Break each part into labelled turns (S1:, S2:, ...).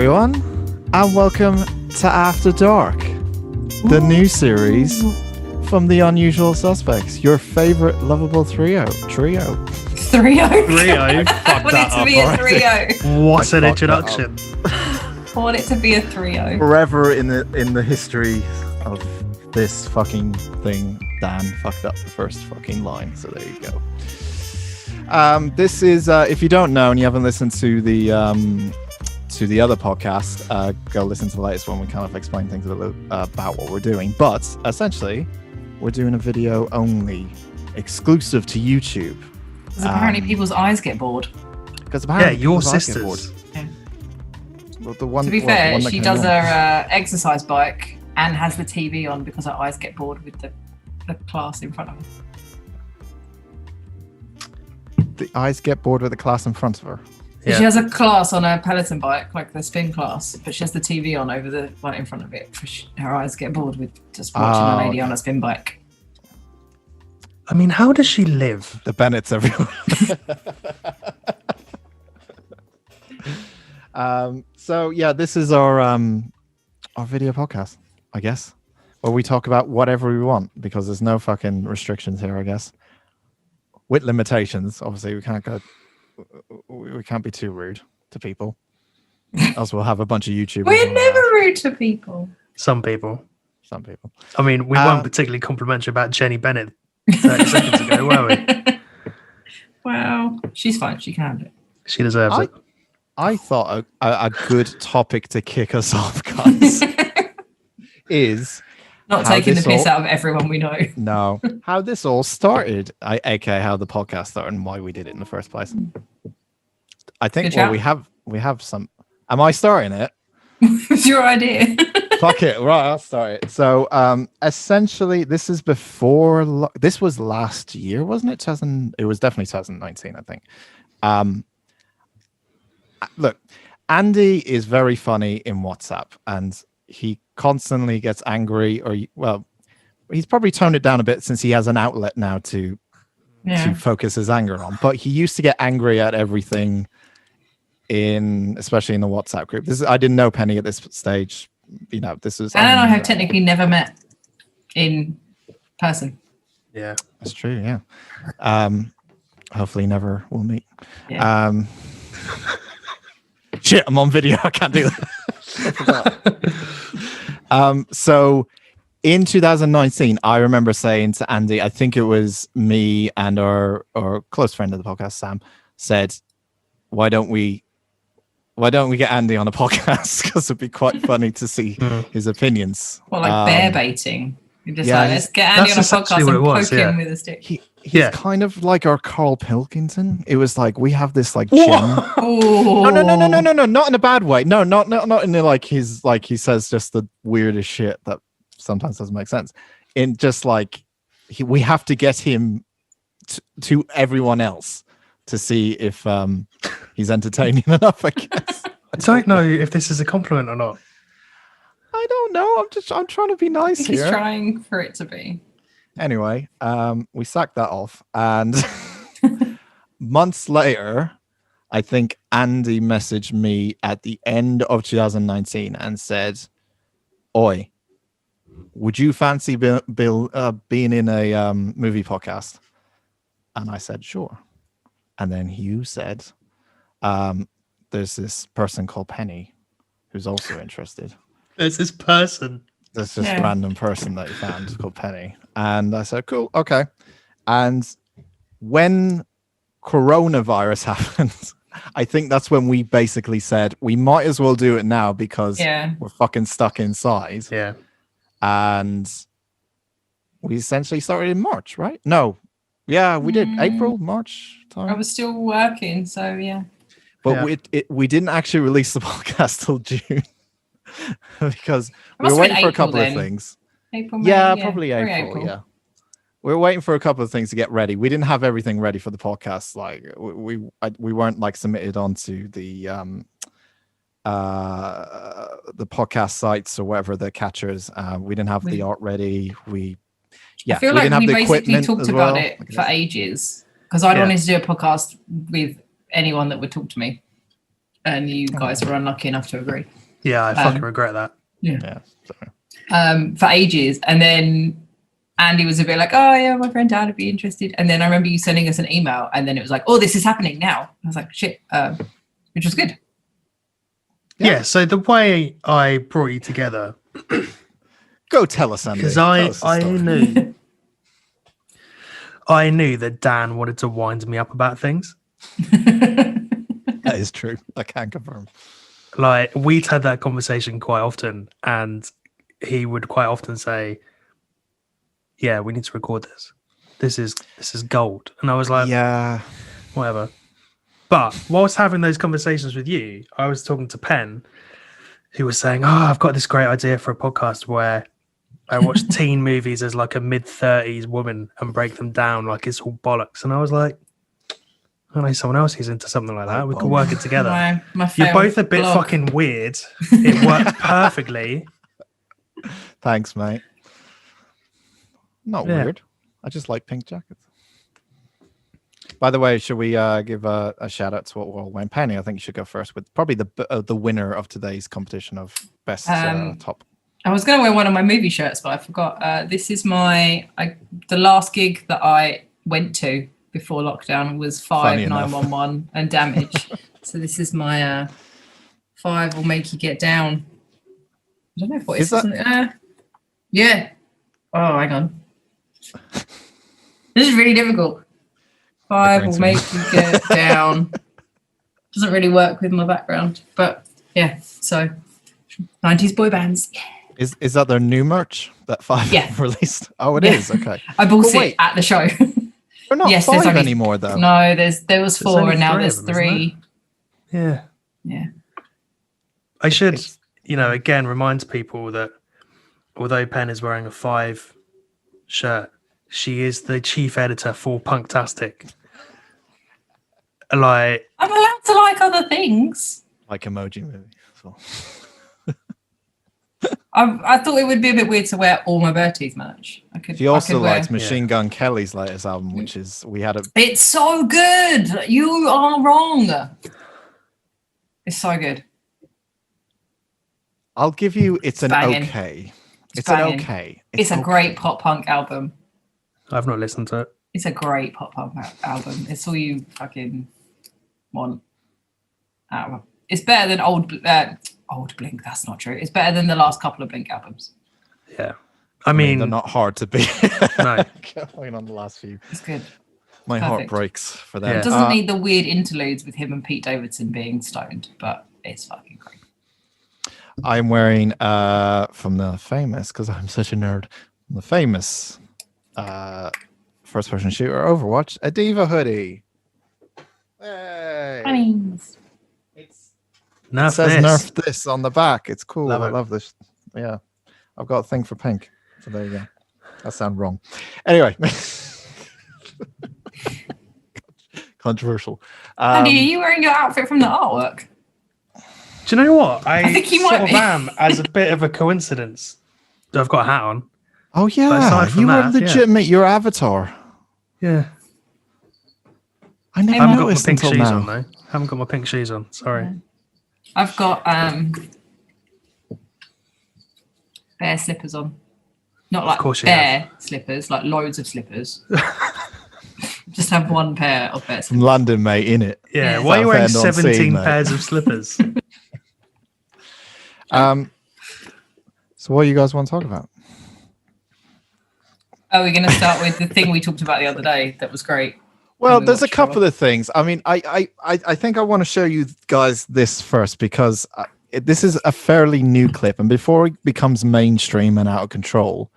S1: everyone, and welcome to After Dark, the new series from the Unusual Suspects, your favorite lovable trio.
S2: Trio?
S1: Fuck
S2: I want it to be a trio.
S3: What an introduction.
S2: I want it to be a trio.
S1: Forever in the history of this fucking thing, Dan fucked up the first fucking line, so there you go. This is, if you don't know and you haven't listened to the other podcast, go listen to the latest one. We kind of explain things a little about what we're doing, but essentially we're doing a video only, exclusive to YouTube.
S2: Because apparently people's eyes get bored.
S1: Because apparently
S3: your sisters.
S2: Yeah.
S1: Well, to
S2: be fair, she does her exercise bike and has the TV on because her eyes get bored with the class in front of her.
S1: The eyes get bored with the class in front of her.
S2: Yeah. She has a class on her Peloton bike, like the spin class, but she has the TV on over the right in front of it. Her eyes get bored with just watching a lady on a spin bike.
S3: I mean, how does she live?
S1: The Bennetts, everyone. So yeah, this is our video podcast, I guess, where we talk about whatever we want because there's no fucking restrictions here, I guess. With limitations, obviously, we can't be too rude to people. Else we'll have a bunch of YouTubers.
S2: We're never rude to people.
S3: Some people.
S1: I
S3: mean, we weren't particularly complimentary about Jenny Bennett 30 seconds ago, were we?
S2: Well, she's fine. She can handle it.
S3: She deserves it.
S1: I thought a good topic to kick us off, guys, is
S2: not taking the piss out of everyone we know.
S1: No, how this all started, aka how the podcast started and why we did it in the first place. I think we have some. Am I starting it?
S2: It's your idea.
S1: Fuck it, right? I'll start it. So, essentially, this is before. This was last year, wasn't it? It was definitely 2019, I think. Look, Andy is very funny in WhatsApp, and he constantly gets angry, he's probably toned it down a bit since he has an outlet now to focus his anger on. But he used to get angry at everything, especially in the WhatsApp group. I didn't know Penny at this stage. You know, this was.
S2: Anna and I have technically never met in person.
S3: Yeah,
S1: that's true. Yeah. Hopefully, never will meet.
S2: Yeah.
S1: Shit, I'm on video. I can't do that. So in 2019, I remember saying to Andy, I think it was me and our close friend of the podcast, Sam, said, why don't we get Andy on a podcast? Because it'd be quite funny to see his opinions.
S2: Well, like bear baiting. You're just let's get Andy on a podcast and poke him with a stick.
S1: He's kind of like our Carl Pilkington. It was like we have this like gym.
S2: Oh.
S1: No, not in a bad way. No, not in the like he says just the weirdest shit that sometimes doesn't make sense. In just like we have to get him to everyone else to see if he's entertaining enough, I guess.
S3: I don't know if this is a compliment or not.
S1: I don't know. I'm trying to be nice here.
S2: He's trying for it to be.
S1: Anyway, we sacked that off, and months later, I think Andy messaged me at the end of 2019 and said, "Oi, would you fancy being in a movie podcast?" And I said, "Sure." And then you said, "There's this person called Penny who's also interested."
S3: There's this person.
S1: There's this random person that you found called Penny. And I said, cool, okay. And when coronavirus happened, I think that's when we basically said, we might as well do it now because we're fucking stuck inside.
S3: Yeah.
S1: And we essentially started in March, right? No. Yeah, we did. April, March time.
S2: I was still working, so yeah.
S1: But we didn't actually release the podcast till June. Because we were waiting for a couple of things.
S2: April, May,
S1: probably April. Yeah, we were waiting for a couple of things to get ready. We didn't have everything ready for the podcast. Like we weren't like submitted onto the podcast sites or whatever, the catchers. We didn't have the art ready.
S2: I feel like we basically talked about it for ages because I'd wanted to do a podcast with anyone that would talk to me. and you guys were unlucky enough to agree.
S3: Yeah, I fucking regret that.
S1: Yeah. Sorry.
S2: For ages, and then Andy was a bit like, "Oh yeah, my friend Dan would be interested." And then I remember you sending us an email, and then it was like, "Oh, this is happening now." I was like, "Shit," which was good.
S3: Yeah. So the way I brought you together,
S1: Go tell us, Andy.
S3: because
S1: Tell us the story.
S3: I knew that Dan wanted to wind me up about things.
S1: That is true. I can confirm.
S3: Like, we'd had that conversation quite often, and he would quite often say, "Yeah, we need to record this. This is gold." And I was like,
S1: Yeah.
S3: whatever. But whilst having those conversations with you, I was talking to Penn, who was saying, "Oh, I've got this great idea for a podcast where I watch teen movies as like a mid-30s woman and break them down like it's all bollocks." And I was like, I know someone else who's into something like that. We could work it together.
S2: My
S3: You're both a
S2: failed
S3: bit
S2: blog.
S3: fucking weird. It worked perfectly.
S1: Thanks, mate. Not
S3: Yeah.
S1: weird. I just like pink jackets. By the way, should we give a shout out to what we're all wearing? Penny, I think you should go first with probably the winner of today's competition of best top.
S2: I was going to wear one of my movie shirts, but I forgot. This is the last gig that I went to before lockdown was
S1: Funny
S2: 911 and Damage. So this is my 5 will make you get down. I don't know if what
S1: Is that-
S2: yeah. Oh, hang on. This is really difficult. 5 will make you get down. Doesn't really work with my background, but yeah. So 90s boy bands.
S1: Is that their new merch that 5
S2: Yeah.
S1: released? Oh, it
S2: Yeah.
S1: is. Okay.
S2: I bought
S1: But
S2: it
S1: wait.
S2: at the show.
S1: They're not
S2: Yes, there's
S1: 5
S2: only-
S1: anymore though.
S2: No, there was 4
S3: only
S2: and now
S3: 3
S2: there's
S3: of them, isn't
S2: 3.
S3: Yeah.
S2: Yeah.
S3: I should, again, remind people that although Penn is wearing a 5 shirt, she is the chief editor for Punktastic. Like,
S2: I'm allowed to like other things.
S1: Like Emoji Movie. So.
S2: I thought it would be a bit weird to wear all my Bertie's merch.
S1: She also
S2: wear-
S1: likes Machine Gun Kelly's latest album, which is
S2: It's so good. You are wrong. It's so good.
S1: I'll give you it's an
S2: banging.
S1: okay. It's
S2: banging.
S1: an okay.
S2: It's a
S1: okay.
S2: great pop punk album.
S3: I've not listened to it.
S2: It's a great pop punk album. It's all you fucking want. It's better than old Blink. That's not true. It's better than the last couple of Blink albums.
S3: Yeah. I mean,
S1: they're not hard to beat.
S3: No.
S1: Going on the last few.
S2: It's good.
S1: My heart
S2: Perfect.
S1: breaks for that.
S3: Yeah.
S2: It doesn't need the weird interludes with him and Pete Davidson being stoned, but it's fucking great.
S1: I'm wearing from the famous, because I'm such a nerd, the famous first person shooter Overwatch, a Diva hoodie. Hey.
S2: I mean,
S1: It
S3: nerf
S1: says
S3: this.
S1: nerf this on the back. It's cool.
S3: Love
S1: I
S3: it.
S1: love this. Yeah. I've got a thing for pink. So there you go. That sounds wrong. Anyway. Controversial.
S2: Andy, are you wearing your outfit from the artwork?
S3: Do you know what? I
S2: think you
S3: sort
S2: might
S3: of
S2: be.
S3: am, as a bit of a coincidence. I've got a hat on.
S1: Oh
S3: But
S1: yeah,
S3: aside from
S1: you are
S3: that, yeah.
S1: legitimate. Your avatar.
S3: Yeah.
S1: I never
S3: I haven't got my
S1: noticed
S3: pink
S1: until
S3: shoes
S1: now.
S3: on, though. Haven't got my pink shoes on. Sorry.
S2: I've got bare slippers on. Not like
S3: course you
S2: bare slippers, like loads of slippers. Just have one pair of bare
S1: From
S2: slippers.
S1: London, mate, in it.
S3: Yeah.
S2: Yeah.
S3: Why are you wearing
S1: Southend on sea,
S3: 17
S1: mate.
S3: pairs of slippers?
S1: So what do you guys want to talk about?
S2: Are we going to start with the thing we talked about the other day that was great?
S1: Well,
S2: we
S1: there's a
S2: watched
S1: couple of things. I mean, I think I want to show you guys this first because this is a fairly new clip, and before it becomes mainstream and out of control,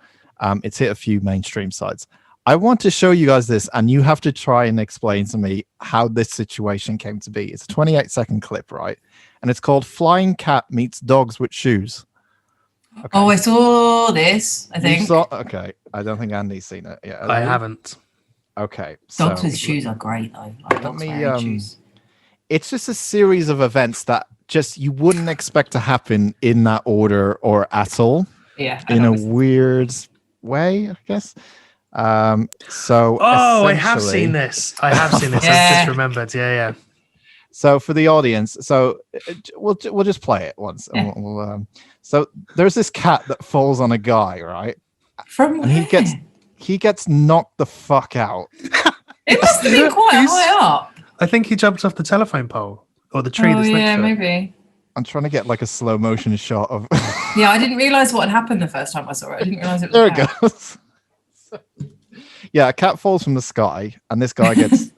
S1: it's hit a few mainstream sites. I want to show you guys this, and you have to try and explain to me how this situation came to be. It's a 28-second clip, right? And it's called "Flying Cat Meets Dogs with Shoes." Okay.
S2: Oh, I saw this, I
S1: You
S2: think.
S1: okay, I don't think Andy's seen it. Yeah,
S3: I haven't.
S1: Okay,
S2: Dogs
S1: so
S2: with shoes are great, though. Like dogs
S1: me,
S2: wearing shoes.
S1: it's just a series of events that just you wouldn't expect to happen in that order or at all,
S2: Yeah. I
S1: in
S2: know
S1: a
S2: it's-
S1: weird way, I guess. So
S3: Oh, I have
S1: essentially-
S3: seen this. I have seen this.
S2: Yeah.
S3: I've just remembered. Yeah, yeah.
S1: So for the audience, we'll just play it once.
S2: Yeah.
S1: So there's this cat that falls on a guy, right?
S2: From
S1: And
S2: where?
S1: he gets knocked the fuck out.
S2: It must have been quite high up.
S3: I think he jumped off the telephone pole or the tree
S2: Oh
S3: that's
S2: yeah,
S3: next to it.
S2: maybe.
S1: I'm trying to get like a slow motion shot of.
S2: Yeah, I didn't realise what had happened the first time I saw it. I didn't realise it was
S1: There
S2: a
S1: it
S2: cat.
S1: goes. Yeah, a cat falls from the sky, and this guy gets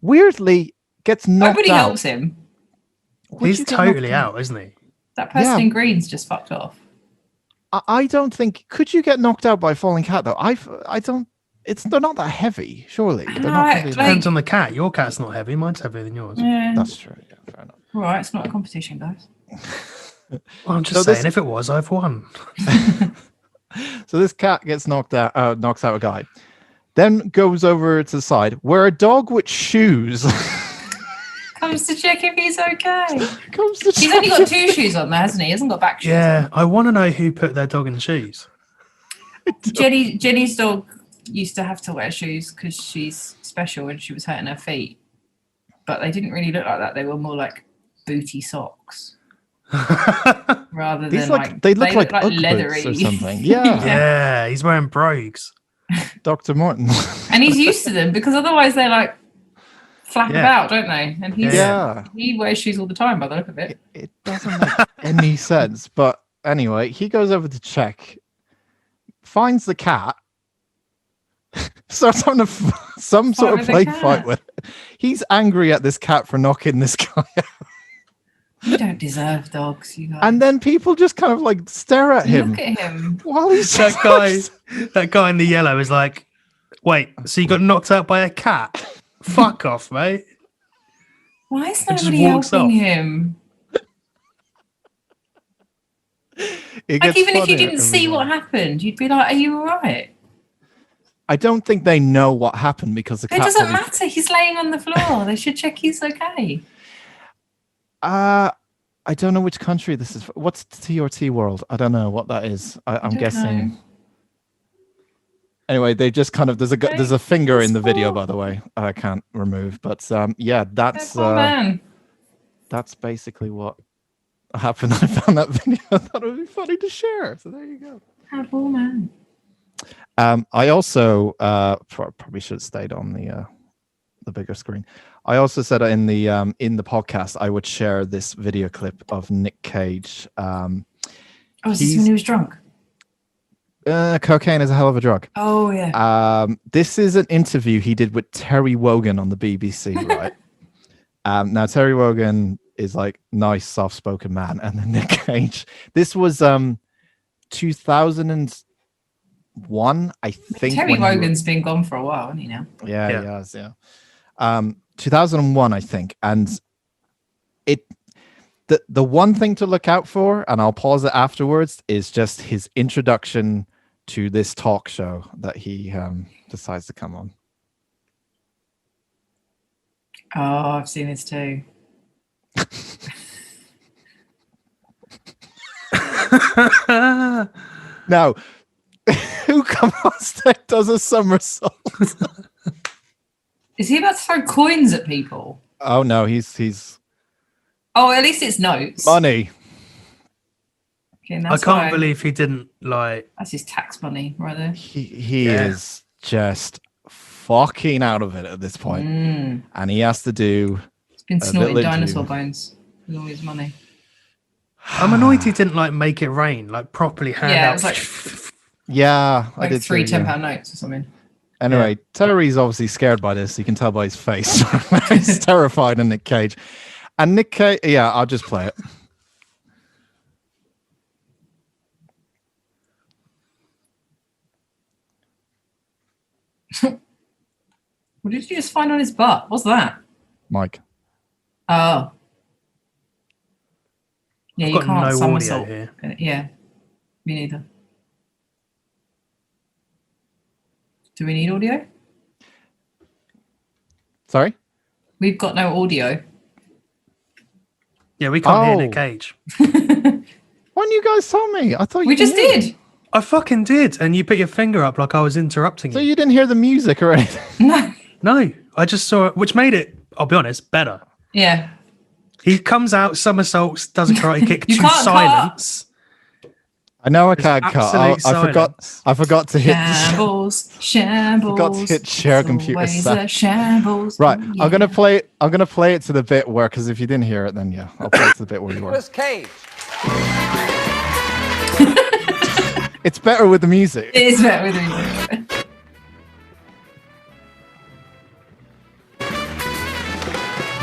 S1: weirdly knocked
S2: Nobody
S1: out.
S2: helps him.
S1: Would
S3: He's
S1: you get
S3: totally
S1: knocked
S3: out, isn't he?
S2: That person
S1: Yeah.
S2: in green's just fucked off.
S1: I don't think. Could you get knocked out by a falling cat though? I don't. They're not that heavy, surely. They're not heavy.
S2: Like-
S3: Depends on the cat. Your cat's not heavy. Mine's heavier than yours.
S2: Yeah.
S1: That's true. Yeah, fair enough.
S2: All right, it's not a competition, guys.
S3: Well, I'm just
S1: So
S3: saying,
S1: this-
S3: if it was, I've won.
S1: So this cat gets knocks out a guy, then goes over to the side where a dog with shoes
S2: Comes to check if he's okay.
S1: comes to.
S2: He's only got 2 shoes on there, hasn't he? He hasn't got back shoes.
S3: Yeah, I want to know who put their dog in shoes.
S2: Jenny's dog used to have to wear shoes because she's special and she was hurting her feet. But they didn't really look like that. They were more like booty socks rather
S1: These
S2: than
S1: they look like Ugg
S2: leathery
S1: boots or something. Yeah,
S3: Yeah, he's wearing brogues.
S1: Dr. Morton.
S2: And he's used to them because otherwise they like flap
S3: Yeah.
S2: about, don't they? And
S1: Yeah,
S2: he wears shoes all the time by the look of it.
S1: it doesn't make any sense. But anyway, he goes over to check, finds the cat, starts having some sort of
S2: with the
S1: play
S2: cat.
S1: fight with it. He's angry at this cat for knocking this guy out.
S2: You don't deserve dogs, you guys.
S1: And then people just kind of like stare at him
S2: Look at him.
S1: while he's
S3: That guy in the yellow is like, wait, so you got knocked out by a cat? Fuck off, mate.
S2: Why is
S3: just
S2: nobody
S3: walks
S2: helping
S3: off.
S2: him?
S1: It
S2: Like
S1: gets
S2: even if you
S1: funnier
S2: didn't
S1: every
S2: see what
S1: time.
S2: happened, you'd be like, "Are you all right?"
S1: I don't think they know what happened because the
S2: It
S1: cat.
S2: doesn't
S1: probably-
S2: matter. He's laying on the floor. They should check he's okay.
S1: I don't know which country this is. What's TRT world? I don't know what that is. I'm
S2: don't
S1: guessing.
S2: know.
S1: Anyway, they just kind of there's a finger in the video,
S2: It's
S1: by the way. I can't remove, but yeah, that's
S2: Poor man.
S1: that's basically what happened. I found that video. I thought it would be funny to share. So there you go.
S2: Poor man.
S1: I also probably should have stayed on the bigger screen. I also said in the podcast I would share this video clip of Nic Cage.
S2: Oh, is this when he was drunk?
S1: Cocaine is a hell of a drug.
S2: Oh yeah.
S1: This is an interview he did with Terry Wogan on the BBC, right? Now Terry Wogan is like nice, soft-spoken man, and then Nic Cage. This was 2001, I think.
S2: Terry
S1: when he
S2: Wogan's been gone for a while, hasn't he now?
S1: Yeah,
S3: Yeah.
S1: he has, yeah. 2001, I think. And the one thing to look out for, and I'll pause it afterwards, is just his introduction to this talk show that he decides to come on.
S2: Oh, I've seen this too.
S1: Now, who comes on stage does a somersault?
S2: Is he about to throw coins at people?
S1: Oh no, he's
S2: Oh, at least it's notes.
S1: money.
S2: Okay, and
S3: I
S2: that's
S3: can't
S2: why-
S3: believe he didn't like.
S2: That's his tax money right there.
S1: He
S3: Yeah.
S1: is just fucking out of it at this point. And he has to do
S2: He's been snorting
S1: village
S2: dinosaur
S1: view.
S2: bones with all his money.
S3: I'm annoyed he didn't like make it rain, like properly hand
S2: Yeah, it
S3: out.
S2: was like
S1: yeah, I
S2: like
S1: did
S2: three
S1: too, yeah.
S2: £10 notes or something.
S1: Anyway, Terry's obviously scared by this. You can tell by his face. He's terrified of Nic Cage. And Nic Cage, yeah, I'll just play it.
S2: What did you just find on his butt? What's that?
S1: Mike.
S2: Oh. Yeah,
S3: I've
S2: you
S3: got
S2: can't
S3: no audio
S2: somersault.
S3: here.
S2: Yeah, me neither. Do we need audio?
S1: Sorry?
S2: We've got no audio.
S3: Yeah, we can't hear
S1: Oh.
S3: Nic Cage.
S1: Why didn't you guys tell me? I thought
S2: We
S1: you
S2: just
S1: knew.
S2: did.
S3: I fucking did, and you put your finger up like I was interrupting
S1: So
S3: you.
S1: you didn't hear the music or anything?
S2: No.
S3: No, I just saw it, which made it, I'll be honest, better.
S2: Yeah.
S3: He comes out, somersaults, does a karate kick
S2: You
S3: to
S2: can't
S3: silence.
S1: I know I
S3: There's
S1: can't cut.
S3: absolute silence.
S1: I forgot to hit.
S2: Shambles, shambles.
S1: Forgot to hit share computer
S2: always
S1: set.
S2: a shambles.
S1: Right,
S2: Oh,
S1: I'm gonna
S2: yeah.
S1: play. I'm gonna play it to the bit where, because if you didn't hear it, then yeah, I'll play it to the bit where you were.
S4: Nick Cage.
S1: It's better with the music.
S2: It is better with me.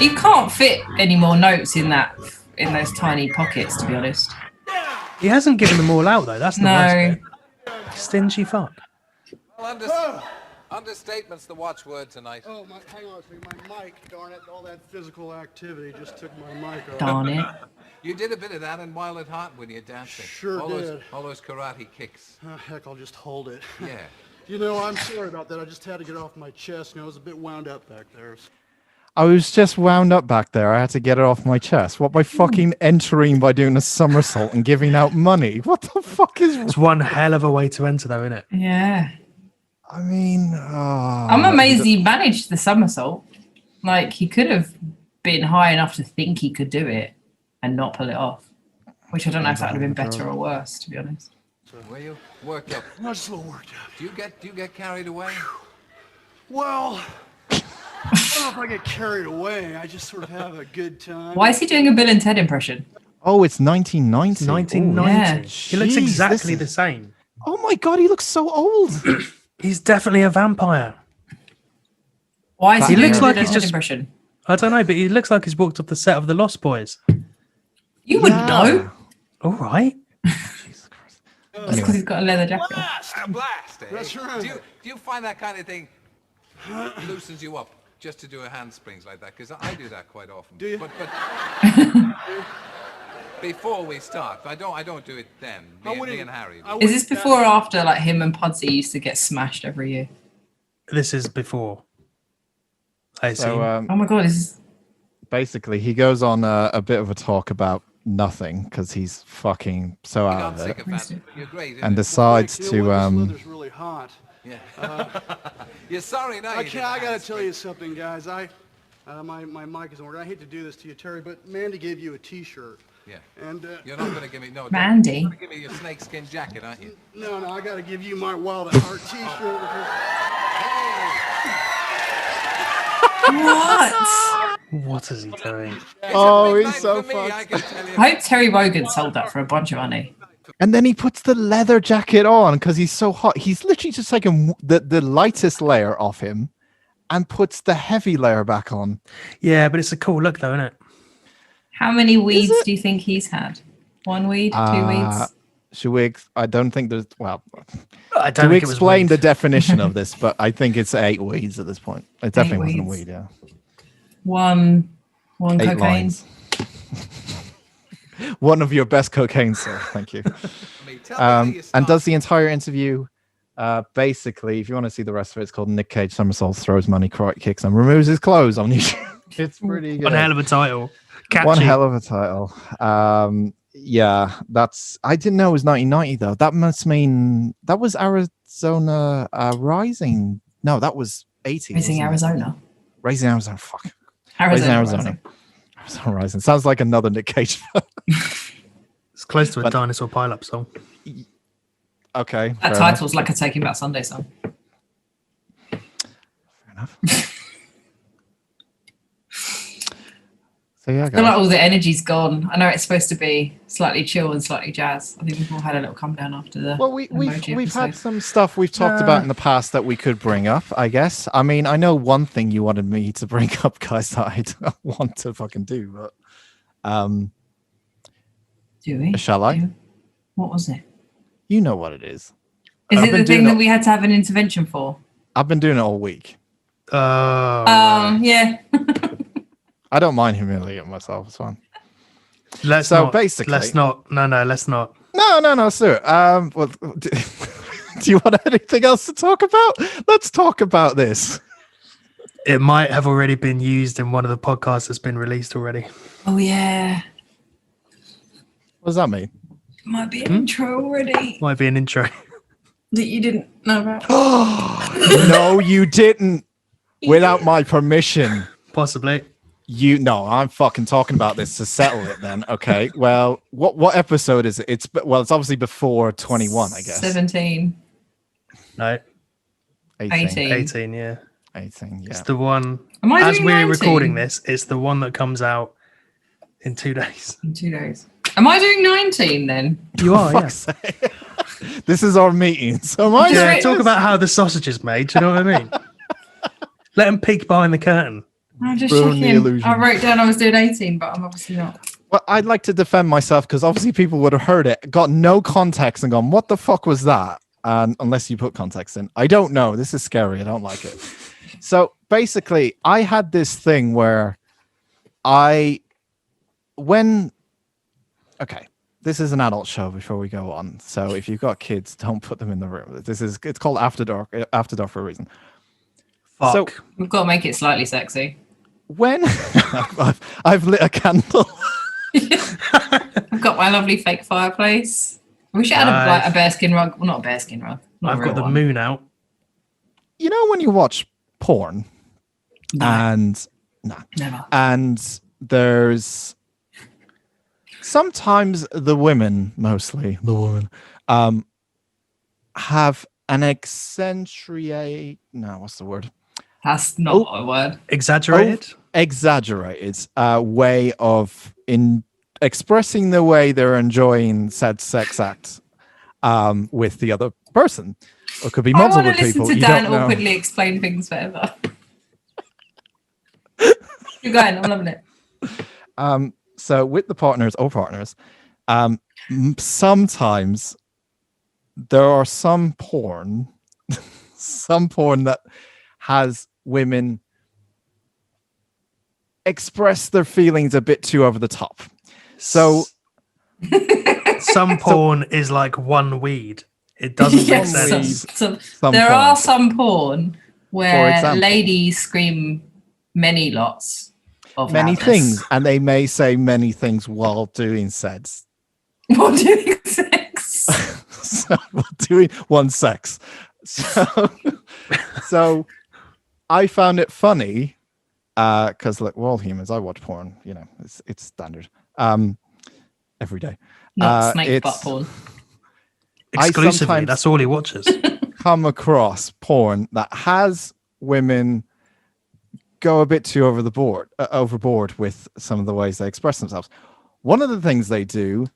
S2: You can't fit any more notes in those tiny pockets, to be honest.
S3: He hasn't given them all out though. That's the
S2: No.
S3: worst bit. Stingy fuck.
S4: Well, understatement's the watchword tonight.
S5: Oh, hang on a second. My mic, darn it. All that physical activity just took my mic off.
S2: Darn it.
S4: You did a bit of that in Wild at Heart when you're dancing.
S5: Sure did.
S4: All those karate kicks.
S5: Oh, heck, I'll just hold it.
S4: Yeah.
S5: You know, I'm sorry about that. I just had to get it off my chest. You know, I was a bit wound up back there.
S1: I was just wound up back there. I had to get it off my chest. What, by fucking entering by doing a somersault and giving out money? What the fuck is?
S3: It's one hell of a way to enter, though, isn't it?
S2: Yeah.
S1: I mean,
S2: I'm amazed he managed the somersault. Like, he could have been high enough to think he could do it and not pull it off. Which I don't know if that would have been better or worse, to be honest.
S4: Were you worked up?
S5: I'm just a little worked up.
S4: Do you get carried away?
S5: Well, I don't know if I get carried away. I just sort of have a good time.
S2: Why is he doing a Bill and Ted impression?
S1: Oh, it's 1990.
S3: 1990.
S2: Yeah.
S3: He looks
S1: Jeez,
S3: exactly
S1: this
S3: the same.
S1: Oh my god, he looks so old.
S3: He's definitely a vampire.
S2: Why is he
S1: He
S2: doing
S1: looks
S2: a Bill
S3: like
S2: and
S3: he's
S2: Ted
S3: just-
S2: impression?
S3: I don't know, but he looks like he's walked off the set of The Lost Boys.
S2: You wouldn't know.
S3: All right.
S1: Jesus Christ.
S2: That's because he's got a leather jacket.
S4: A blast, eh?
S5: That's right.
S4: Do you find that kind of thing loosens you up just to do a handsprings like that? Because I do that quite often.
S5: Do you?
S4: But before we start, I don't do it then. Me and Harry.
S2: Is this before or after, like, him and Pudsey used to get smashed every year?
S3: This is before. I see.
S1: So
S2: Oh my god, this is...
S1: basically, he goes on a bit of a talk about nothing because he's fucking so out
S4: I'm
S1: of
S4: sick
S1: it,
S4: of that. You're great.
S1: and
S4: isn't it?
S1: decides
S5: You know what?
S1: to
S5: This leather's really hot.
S4: Yeah. You're sorry now.
S5: I gotta tell you something, guys. My mic isn't working. I hate to do this to you, Terry, but Mandy gave you a T-shirt.
S4: Yeah.
S5: And
S4: You're not going to give me
S2: Mandy?
S4: You're going to give me your snakeskin jacket, aren't you?
S5: no, I gotta give you my Wild at Heart T-shirt.
S2: What?
S3: What is he doing?
S1: Oh,
S4: Big
S1: he's
S4: night
S1: so
S4: for me,
S1: fucked.
S4: I can tell you.
S2: I hope Terry Wogan sold that for a bunch of money.
S1: And then he puts the leather jacket on because he's so hot. He's literally just taking the lightest layer off him and puts the heavy layer back on.
S3: Yeah, but it's a cool look, though, isn't it?
S2: How many weeds
S1: it?
S2: do you think he's had? One weed? Two weeds?
S1: Should we? I don't think there's. Well,
S3: I
S1: do
S3: don't
S1: we
S3: think it was
S1: explain
S3: weed.
S1: the definition of this? But I think it's 8 weeds at this point. It definitely wasn't
S2: weeds.
S1: weed. Yeah,
S2: One
S1: 8
S2: cocaine?
S1: lines. One of your best cocaine, sir. Thank you.
S4: I mean, tell me how you
S1: And
S4: start.
S1: does the entire interview. Basically, if you want to see the rest of it, it's called Nic Cage somersaults, throws money, karate kicks, and removes his clothes on YouTube. It's pretty good.
S3: One hell of a title. Catchy.
S1: One hell of a title. Yeah, I didn't know it was 1990 though. That must mean that was Arizona Rising. No, that was 80.
S2: Raising
S1: wasn't it?
S2: Arizona.
S1: Raising Arizona. Fuck.
S2: Arizona.
S1: Arizona. Arizona Rising. Sounds like another Nic Cage film.
S3: It's close to a
S1: But-
S3: dinosaur pile-up song.
S1: Okay.
S2: That
S1: fair
S2: title's like a Taking Back Sunday song.
S1: enough. So yeah,
S2: I feel like
S1: guys.
S2: all the energy's gone. I know it's supposed to be slightly chill and slightly jazz. I think we've all had a little come down after the
S1: Well, we've
S2: emoji
S1: had
S2: episode.
S1: some stuff we've talked about in the past that we could bring up, I guess. I mean, I know one thing you wanted me to bring up, guys, that I don't want to fucking do, but
S2: Do we?
S1: shall I?
S2: What was it?
S1: You know what it is.
S2: Is
S1: I've
S2: it
S1: been
S2: the thing
S1: doing
S2: that
S1: it-
S2: we had to have an intervention for?
S1: I've been doing it all week.
S2: Yeah.
S1: I don't mind humiliating myself. It's fine.
S3: Let's
S1: So
S3: not,
S1: basically-
S3: let's not. No, let's not.
S1: No, let's do it. Well, do you want anything else to talk about? Let's talk about this.
S3: It might have already been used in one of the podcasts that's been released already.
S2: Oh yeah.
S1: What does that mean?
S2: Might be an intro already
S3: Might be an intro.
S2: that you didn't know about.
S1: No, you didn't. Without my permission.
S3: Possibly.
S1: No, I'm fucking talking about this to settle it then. Okay. Well, what episode is it? It's obviously before 21, I guess.
S2: 17.
S3: No,
S1: 18.
S3: 18. Yeah,
S1: 18, yeah.
S3: it's the one.
S2: Am I
S3: As
S2: doing
S3: we're
S2: 19?
S3: recording this, it's the one that comes out in 2 days.
S2: In 2 days. Am I doing 19 then?
S3: You are, yeah.
S1: Fuck's sake. This is our meeting. So am I
S3: Yeah,
S1: doing
S3: talk
S1: this?
S3: about how the sausage is made. Do you know what I mean? Let them peek behind the curtain.
S2: I'm just
S1: Ruin the
S2: checking.
S1: illusion.
S2: I wrote down I was doing 18, but I'm obviously not.
S1: Well, I'd like to defend myself because obviously people would have heard it, got no context, and gone, "What the fuck was that?" And unless you put context in, I don't know. This is scary. I don't like it. So basically, I had this thing where okay, this is an adult show. Before we go on, so if you've got kids, don't put them in the room. It's called After Dark. After Dark for a reason.
S3: Fuck.
S1: So
S2: We've got to make it slightly sexy.
S1: when I've lit a candle.
S2: I've got my lovely fake fireplace. We should add a bearskin rug. Well, not a bearskin rug. Not
S3: I've
S2: a
S3: got
S2: real
S3: the
S2: one.
S3: moon out.
S1: You know when you watch porn
S2: No,
S1: and
S2: never.
S1: and there's sometimes the women, mostly the woman, have an what's the word?
S2: That's not a word.
S3: Exaggerated?
S1: Exaggerated way of expressing the way they're enjoying said sex act with the other person. Or it could be
S2: I want
S1: multiple
S2: to listen
S1: people.
S2: to
S1: You
S2: Dan
S1: don't know.
S2: awkwardly explain things forever. You're going. I'm loving it.
S1: So with the partners, sometimes there are some porn that has women express their feelings a bit too over the top. So
S3: Some porn is like one weed. It doesn't make
S2: Yes,
S3: sense.
S1: Some
S2: there
S1: porn.
S2: are some porn
S1: For
S2: where
S1: example.
S2: ladies scream many lots of
S1: many
S2: loudness.
S1: things, and they may say many things while doing sex.
S2: While doing sex.
S1: So while doing one sex. So I found it funny because look, we're all humans. I watch porn. You know, it's standard. Every day.
S2: Not snake butt
S1: it's-
S2: porn.
S3: Exclusively,
S1: sometimes-
S3: that's all he watches.
S1: Come across porn that has women go a bit too overboard with some of the ways they express themselves. One of the things they do,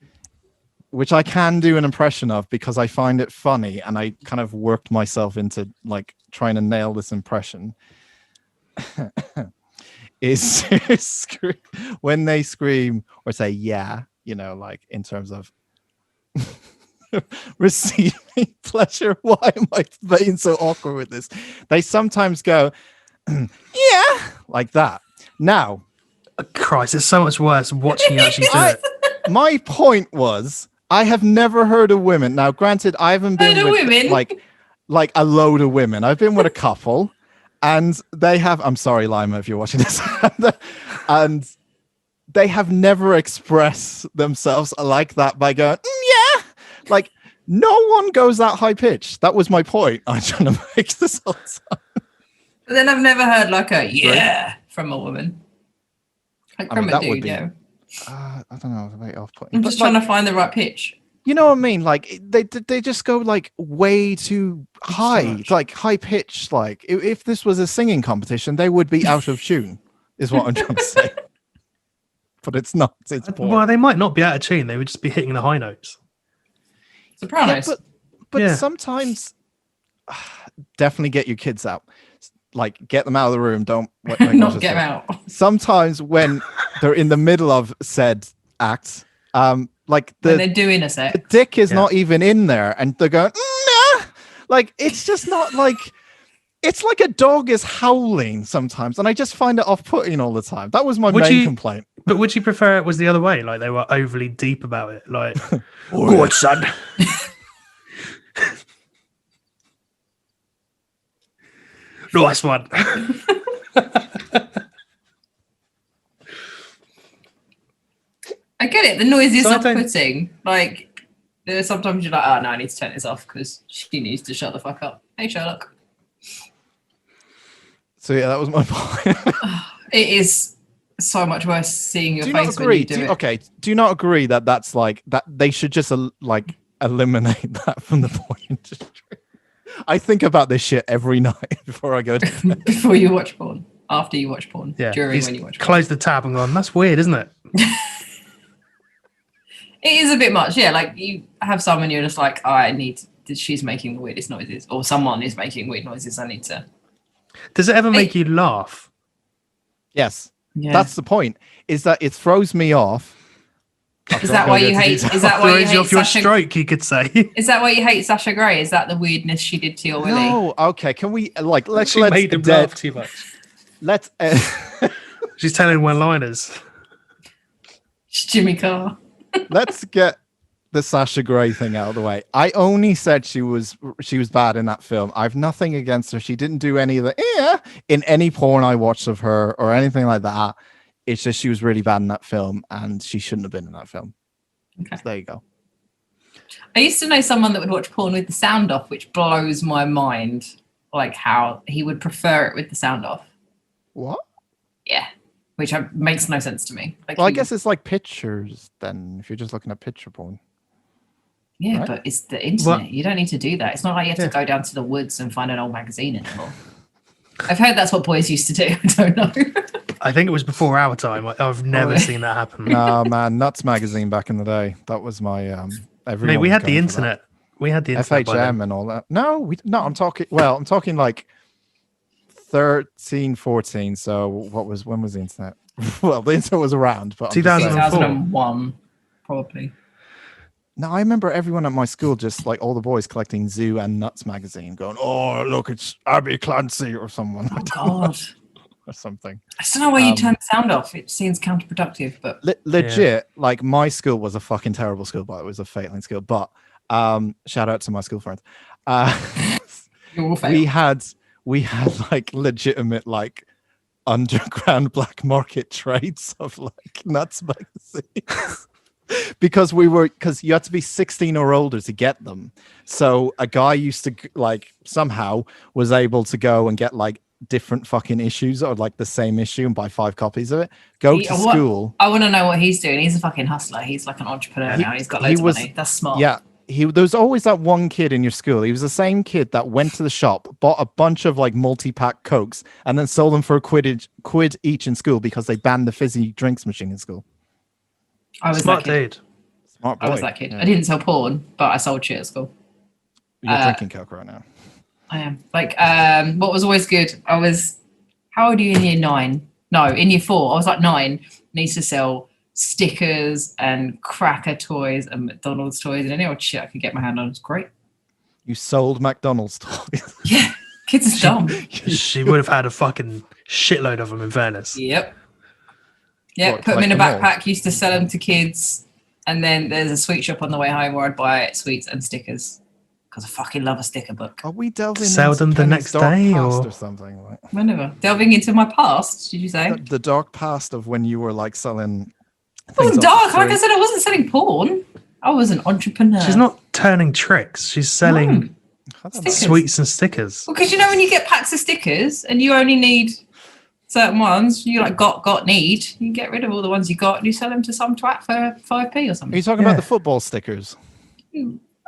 S1: which I can do an impression of because I find it funny, and I kind of worked myself into like trying to nail this impression, is when they scream or say "yeah," you know, like in terms of receiving pleasure. Why am I being so awkward with this? They sometimes go, "yeah," like that. Now,
S3: Christ, it's so much worse watching you actually do it.
S1: my point was, I have never heard of women. Now, granted, I haven't been
S2: Heard of
S1: with
S2: women?
S1: like a load of women. I've been with a couple, and they have. I'm sorry, Lima, if you're watching this, and they have never expressed themselves like that by going, yeah. Like, no one goes that high pitch. That was my point. I'm trying to make this whole time.
S2: But then I've never heard like a yeah from a woman. Like
S1: I
S2: from
S1: mean,
S2: a
S1: that would
S2: dude,
S1: be-
S2: yeah.
S1: I don't know. Way off putting.
S2: I'm just trying to find the right pitch.
S1: You know what I mean? Like they just go like way too high,
S3: much.
S1: like high pitch. Like if this was a singing competition, they would be out of tune. Is what I'm trying to say. But it's not. It's porn.
S3: Well, they might not be out of tune. They would just be hitting the high notes.
S1: Yeah,
S2: Sopranos.
S1: but
S3: Yeah.
S1: sometimes definitely get your kids out. Like get them out of the room. Don't make noise
S2: Not
S1: and
S2: get 'em
S1: stuff.
S2: out.
S1: Sometimes when they're in the middle of said act, like
S2: When they're
S1: the
S2: doing a sex.
S1: dick is
S3: Yeah.
S1: not even in there, and they're going, nah! Like it's just not like. It's like a dog is howling sometimes, and I just find it off-putting all the time. That was my
S3: Would
S1: main
S3: you-
S1: complaint.
S3: But would you prefer it was the other way? Like they were overly deep about it? Like,
S1: Good,
S3: son. Nice one.
S2: I get it. The noise is
S3: So I don't-
S2: off-putting. Like, there's sometimes you're like, oh no, I need to turn this off because she needs to shut the fuck up. Hey, Sherlock.
S1: So yeah, that was my point.
S2: It is so much worse seeing your
S1: Do you not
S2: face when
S1: agree?
S2: you do it.
S1: Okay, do you not agree that that's like that? They should just like eliminate that from the porn industry. I think about this shit every night before I go to bed.
S2: Before you watch porn, after you watch porn,
S3: Yeah.
S2: during
S3: He's
S2: when you watch porn.
S3: closed the tab and gone, that's weird, isn't it?
S2: It is a bit much, yeah. Like you have someone, you're just like, she's making the weirdest noises, or someone is making weird noises. I need to.
S3: Does it ever make you laugh?
S1: Yes,
S2: Yeah.
S1: that's the point. Is that it throws me off.
S2: Is that why you hate? Is that why you
S3: Throws
S2: hate
S3: you off your
S2: Sasha?
S3: stroke, you could say.
S2: Is that why you hate Sasha Grey? Is that the weirdness she did to your Willy?
S1: No, okay. Can we let's
S3: She made him laugh too much.
S1: let's
S3: She's telling one-liners.
S2: Jimmy Carr.
S1: let's get the Sasha Grey thing out of the way. I only said she was bad in that film. I've nothing against her. She didn't do any of the in any porn I watched of her or anything like that. It's just she was really bad in that film and she shouldn't have been in that film.
S2: Okay.
S1: So there you go.
S2: I used to know someone that would watch porn with the sound off, which blows my mind. Like how he would prefer it with the sound off.
S1: What?
S2: Yeah, which makes no sense to me. Like,
S1: Well, I guess it's like pictures then, if you're just looking at picture porn.
S2: Yeah,
S1: right?
S2: but it's the internet.
S3: What?
S2: You don't need to do that. It's not like you have to go down to the woods and find an old magazine anymore. I've heard that's what boys used to do. I don't know.
S3: I think it was before our time. I've never
S2: Really?
S3: seen that happen.
S1: No, man, Nuts magazine back in the day. That was my everyone
S3: Mate, we
S1: was
S3: had the
S1: going for that.
S3: internet. We had the internet by then.
S1: FHM and all that. No, I'm talking like 13, 14. So when was the internet? Well, the internet was around, but
S3: 2004.
S2: 2001, probably.
S1: No, I remember everyone at my school, just like all the boys collecting Zoo and Nuts magazine, going, "Oh, look, it's Abby Clancy or someone."
S2: Oh, God.
S1: Or something.
S2: I don't know why you turn the sound off. It seems counterproductive, but
S1: Legit, like my school was a fucking terrible school, but it was a failing school. But shout out to my school friends.
S2: you're all failed.
S1: We had like legitimate like underground black market trades of like Nuts magazines. because you had to be 16 or older to get them. So a guy used to like somehow was able to go and get like different fucking issues or like the same issue and buy 5 copies of it. Go to school.
S2: I want to know what he's doing. He's a fucking hustler. He's like an entrepreneur now. He's got loads of money. That's smart.
S1: Yeah. There's always that one kid in your school. He was the same kid that went to the shop, bought a bunch of like multi-pack Cokes, and then sold them for a quid each in school because they banned the fizzy drinks machine in school.
S2: I was
S3: Smart
S2: that kid.
S3: dude.
S1: Smart boy.
S2: I was that kid.
S1: Yeah.
S2: I didn't sell porn, but I sold shit at school.
S1: You're drinking Coke right now.
S2: I am. Like, what was always good, how old are you in year 9? No, in year 4. I was like 9. And I used to sell stickers and cracker toys and McDonald's toys and any old shit I could get my hand on. It was great.
S1: You sold McDonald's toys.
S2: Yeah, kids are dumb.
S3: She would have had a fucking shitload of them, in fairness.
S2: Yep.
S1: What,
S2: Put them in a
S1: collect them all?
S2: backpack, used to sell them to kids. And then there's a sweet shop on the way home where I'd buy sweets and stickers. Because I fucking love a sticker book.
S1: Are we delving
S3: Sell
S1: into
S3: them the
S1: Penny's
S3: next
S1: dark
S3: day,
S1: past
S3: or-
S1: something? Like
S2: Whenever. Delving into my past, did you say?
S1: the dark past of when you were like selling.
S2: It wasn't
S1: things off
S2: dark.
S1: the
S2: Like I
S1: street.
S2: said, I wasn't selling porn. I was an entrepreneur.
S3: She's not turning tricks. She's selling
S2: Stickers.
S3: sweets and stickers.
S2: Well, because you know when you get packs of stickers and you only need certain ones, you like need. You get rid of all the ones you got and you sell them to some twat for 5p or
S1: Are
S2: something.
S1: you talking
S3: Yeah.
S1: about the football stickers?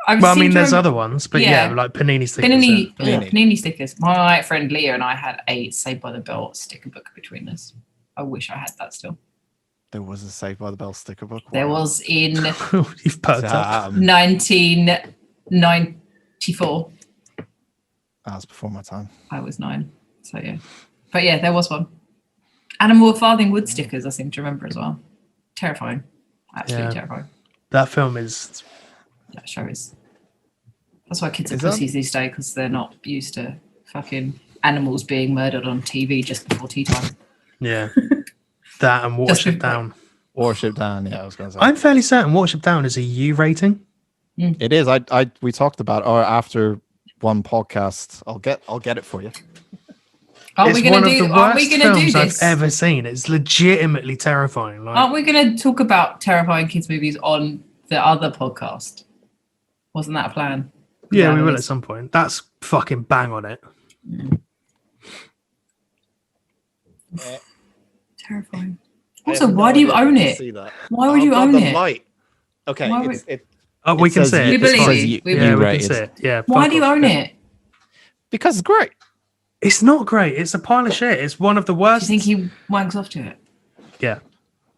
S2: I've
S3: Well, I
S2: seen
S3: mean, there's
S2: them-
S3: other ones, but
S2: Yeah.
S3: yeah, like panini stickers.
S2: Panini,
S3: yeah.
S2: Panini stickers. My friend Leah and I had a Saved by the Bell sticker book between us. I wish I had that still.
S1: There was a Saved by the Bell sticker book.
S2: There
S1: Wow.
S2: was in
S3: You've perked up.
S1: Damn.
S2: 1994.
S1: That was before my time.
S2: I was 9. So yeah. But yeah, there was one. Animal Farthing Wood stickers, I seem to remember as well. Terrifying. Absolutely
S3: Yeah.
S2: terrifying.
S3: That film is.
S2: That show is. That's why kids are
S1: Is that-
S2: pussies these days, because they're not used to fucking animals being murdered on TV just before tea time.
S3: Yeah. That and
S2: Just
S3: Watership
S2: with-
S3: Down.
S1: Warship Down. Yeah, I was going to say.
S3: I'm fairly certain Watership Down is a U rating.
S1: It is. We talked about, or after one podcast, I'll get it for you.
S2: Aren't we
S3: It's
S2: gonna
S3: one of
S2: do?
S3: the
S2: Aren't we
S3: worst
S2: gonna do
S3: films I've
S2: this?
S3: ever seen. It's legitimately terrifying. Like,
S2: Aren't we gonna talk about terrifying kids movies on the other podcast? Wasn't that a plan?
S3: yeah, we
S2: it
S3: will
S2: is.
S3: at some point. That's fucking bang on it.
S2: Terrifying. Also,
S1: have no
S2: why do you
S1: idea if
S2: own
S1: can
S2: it?
S1: see that.
S2: Why would
S1: Oh,
S2: you
S1: God,
S2: own
S1: the
S2: it?
S1: light. Okay,
S2: Why
S3: Oh, we
S1: it
S3: can
S1: says
S3: see it.
S1: you-
S2: We
S3: It's
S2: believe
S3: fine.
S2: you.
S1: you.
S2: We
S3: Yeah,
S2: believe
S3: we
S2: you.
S3: can see it. Yeah.
S2: Why
S3: fuck
S2: do you
S3: off.
S2: own it?
S1: Because it's great.
S3: It's not great. It's a pile of shit. It's one of the
S2: Do
S3: worst.
S2: you think he wanks off to it?
S3: Yeah.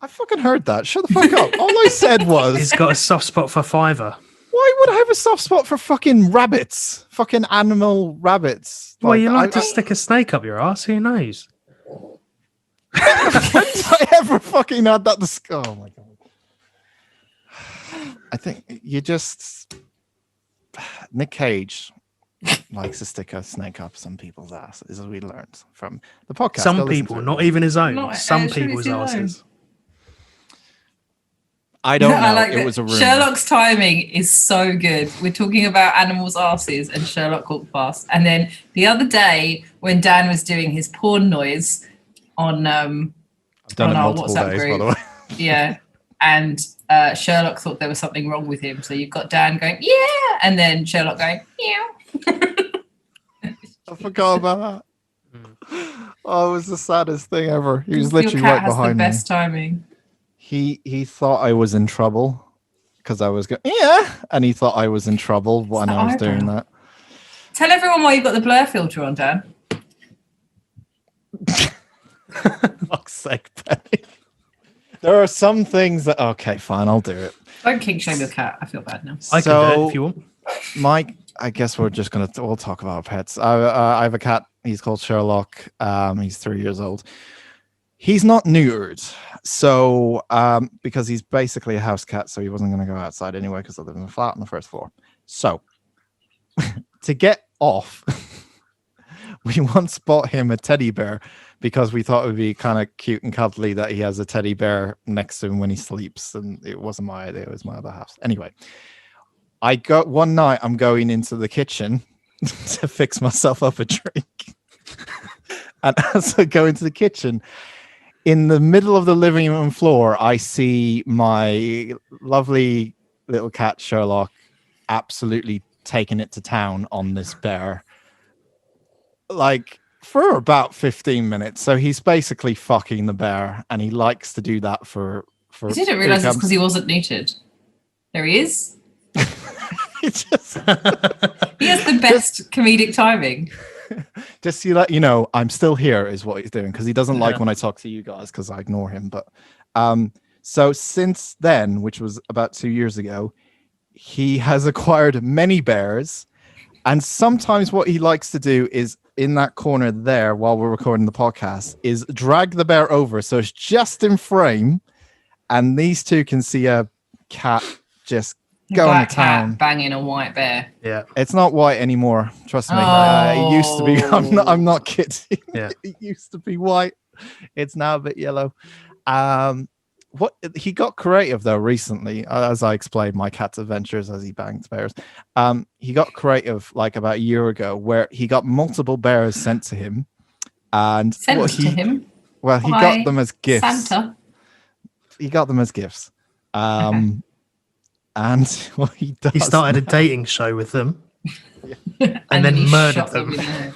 S1: I fucking heard that. Shut the fuck up. All I said was,
S3: He's got a soft spot for Fiverr.
S1: why would I have a soft spot for fucking rabbits? Fucking animal rabbits.
S3: Well, you like
S1: I
S3: to stick a snake up your ass. Who knows?
S1: I ever fucking had that. Oh my god. I think you just Nic Cage likes to stick a snake up some people's ass, as we learned from the podcast.
S3: Some
S1: Go listen
S3: people,
S1: to it.
S3: not even his own.
S2: Not-
S3: Some
S2: surely
S3: people's
S2: his own.
S3: asses.
S1: I don't know.
S2: I like
S1: It
S2: that.
S1: was a rumor.
S2: Sherlock's timing is so good. We're talking about animals' asses, and Sherlock walked past. And then the other day, when Dan was doing his porn noise on
S1: I've done
S2: on
S1: it
S2: our
S1: multiple
S2: WhatsApp
S1: days, by
S2: group.
S1: the way.
S2: yeah, and Sherlock thought there was something wrong with him. So you've got Dan going, yeah, and then Sherlock going, meow.
S1: I forgot about that. Oh, it was the saddest thing ever. He was
S2: Your
S1: literally
S2: cat
S1: right
S2: has
S1: behind
S2: the
S1: me.
S2: best timing.
S1: He thought I was in trouble because I was going, yeah, and he thought I was in trouble when
S2: the
S1: I was doing
S2: eyebrow.
S1: that.
S2: Tell everyone why you've got the blur filter on, Dan.
S1: Fuck's sake, Penny. There are some things that okay, fine, I'll do it.
S2: Don't kink shame your cat. I feel bad now.
S3: I can do it if you want.
S1: Mike, I guess we're just we'll talk about pets. I have a cat. He's called Sherlock. He's 3 years old. He's not neutered, so because he's basically a house cat, so he wasn't going to go outside anyway because I live in a flat on the first floor. So to get off, we once bought him a teddy bear because we thought it would be kind of cute and cuddly that he has a teddy bear next to him when he sleeps, and it wasn't my idea; it was my other half. Anyway, I got one night. I'm going into the kitchen to fix myself up a drink, and as I go into the kitchen, in the middle of the living room floor, I see my lovely little cat Sherlock absolutely taking it to town on this bear, like for about 15 minutes. So he's basically fucking the bear, and he likes to do that for.
S2: I didn't realise it's because he wasn't neutered. There he is.
S1: It's just,
S2: He has the best comedic timing.
S1: just to let you know, I'm still here is what he's doing because he doesn't like
S3: Yeah.
S1: when I talk to you guys because I ignore him. But so since then, which was about 2 years ago, he has acquired many bears, and sometimes what he likes to do is in that corner there while we're recording the podcast is drag the bear over so it's just in frame, and these two can see a cat just going
S2: Black
S1: to town.
S2: cat banging a white bear.
S3: Yeah.
S1: It's not white anymore. Trust me. It used to be. I'm not kidding.
S3: Yeah.
S1: It used to be white. It's now a bit yellow. What he got creative though recently, as I explained my cat's adventures as he banged bears. He got creative like about a year ago, where he got multiple bears sent to him, and
S2: Sent to him.
S1: Well, he
S2: by
S1: got them as gifts.
S2: Santa.
S1: He got them as gifts. And what he does,
S3: He started a dating show with them and then
S2: he
S3: murdered
S2: shot
S3: them.
S2: in the head.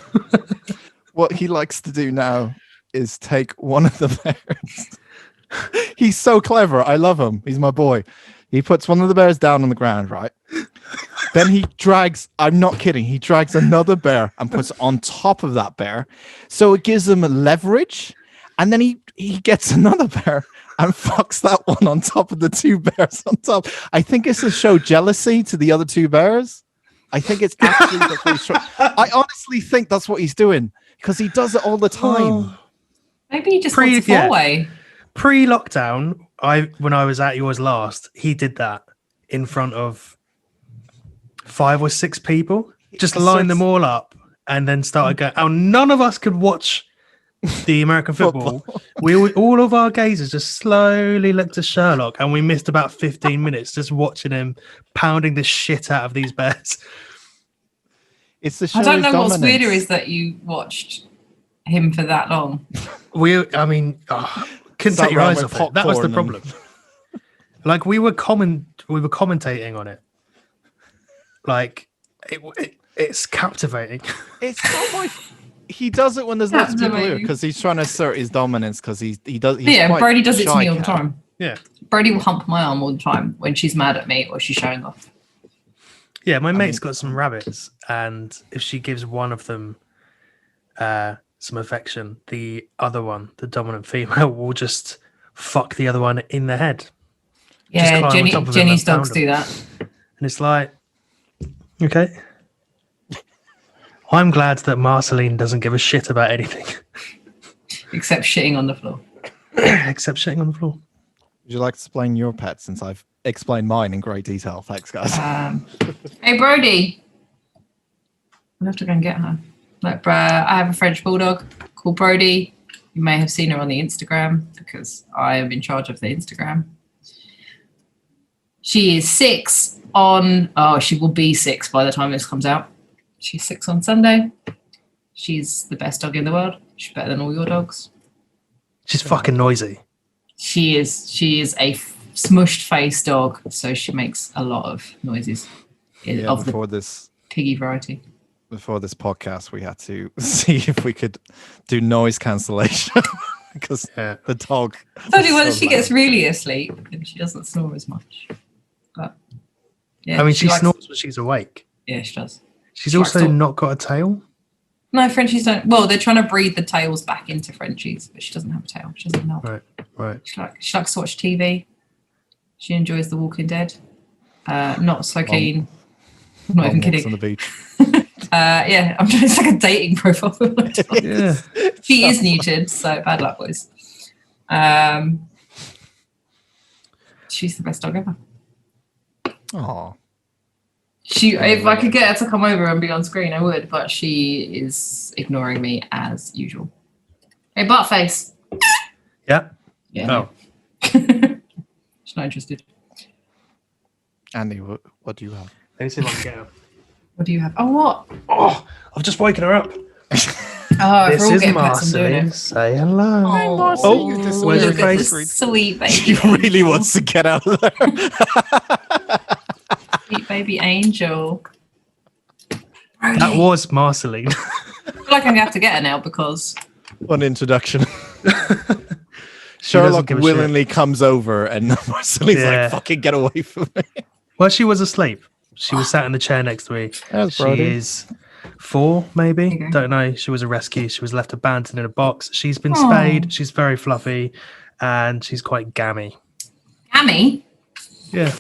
S1: what he likes to do now is take one of the bears. He's so clever. I love him. He's my boy. He puts one of the bears down on the ground, right? Then he drags, I'm not kidding, he drags another bear and puts it on top of that bear. So it gives him leverage. And then he gets another bear and fucks that one on top of the two bears on top. I think it's to show jealousy to the other two bears. I think it's actually that's what he's trying. I honestly think that's what he's doing because he does it all the time.
S2: Maybe he just wants a four-way.
S3: Pre-lockdown, when I was at yours last, he did that in front of 5 or 6 people. Just lined them all up and then started going. Oh, none of us could watch the American football. All of our gazes just slowly looked to Sherlock, and we missed about 15 minutes just watching him pounding the shit out of these bears.
S1: It's the show.
S2: I don't know what's weirder is that you watched him for that long.
S3: Couldn't take your eyes off it. That was the problem. Like we were commentating on it. Like it's captivating.
S1: It's not like he does it when there's lots of
S2: That's
S1: people here
S2: amazing.
S1: because he's trying to assert his dominance because he does. He's
S2: Yeah,
S1: quite
S2: Brody does it to
S1: shy
S2: me all the
S1: cat.
S2: time.
S3: Yeah.
S2: Brody will hump my arm all the time when she's mad at me or she's showing off.
S3: Yeah, my mate's got some rabbits, and if she gives one of them some affection, the other one, the dominant female, will just fuck the other one in the head.
S2: Yeah,
S3: climb on top of him
S2: Jenny's
S3: and pound
S2: dogs
S3: him.
S2: do that.
S3: And it's like, okay. I'm glad that Marceline doesn't give a shit about anything
S2: Except shitting on the floor.
S3: except shitting on the floor.
S1: Would you like to explain your pet since I've explained mine in great detail? Thanks, guys.
S2: Hey, Brody. I'll have to go and get her. Like, I have a French bulldog called Brody. You may have seen her on the Instagram because I am in charge of the Instagram. She is 6 on... Oh, she will be 6 by the time this comes out. She's 6 on Sunday. She's the best dog in the world. She's better than all your dogs.
S3: She's fucking noisy.
S2: She is a smushed face dog, so she makes a lot of noises
S1: Yeah,
S2: of the
S1: before this
S2: piggy variety.
S1: podcast, we had to see if we could do noise cancellation because
S3: Yeah.
S1: the dog.
S2: Totally,
S1: was
S2: when
S1: so
S2: she
S1: loud.
S2: gets really asleep and she doesn't snore as much. But yeah,
S3: I mean, she
S2: likes-
S3: snores when she's awake.
S2: Yeah, she does.
S3: She's
S2: She likes
S3: also
S2: to-
S3: not got a tail.
S2: No, Frenchies don't. Well, they're trying to breed the tails back into Frenchies, but she doesn't have a tail. She doesn't know.
S3: Right.
S2: She likes to watch TV. She enjoys The Walking Dead. Not so keen. I'm not even
S1: Long walks
S2: kidding.
S1: on the beach.
S2: Yeah, I'm just like a dating profile. for my dog.
S3: Yeah.
S2: She is neutered, so bad luck, boys. She's the best dog ever.
S1: Oh,
S2: If I could get her to come over and be on screen, I would, but she is ignoring me as usual. Hey, buttface.
S3: Yeah.
S2: Yeah.
S3: Oh.
S2: She's not interested.
S1: Andy, what do you have?
S3: Let me see if I can get her.
S2: What do you have? Oh, what?
S3: Oh, I've just woken her up.
S2: Oh, if
S3: This
S2: we're all
S3: is
S2: getting pets, I'm doing
S3: Marceline.
S2: it.
S3: Say hello.
S1: Marceline. You just-
S3: where's your
S2: look at
S3: face?
S2: this sweet baby.
S1: She really wants to get out of there.
S2: Sweet baby angel.
S3: That was Marceline.
S2: I feel like I'm going to have to get her now because...
S1: One introduction.
S3: doesn't
S1: Sherlock
S3: give a
S1: willingly comes over and Marceline's
S3: Yeah.
S1: like, fucking get away from me.
S3: Well, she was asleep. She was sat in the chair next to me.
S1: There's
S3: She
S1: Brody.
S3: is 4, maybe.
S2: Okay.
S3: Don't know. She was a rescue. She was left abandoned in a box. She's been
S2: Aw.
S3: spayed. She's very fluffy, and she's quite gammy.
S2: Hammy?
S3: Yeah.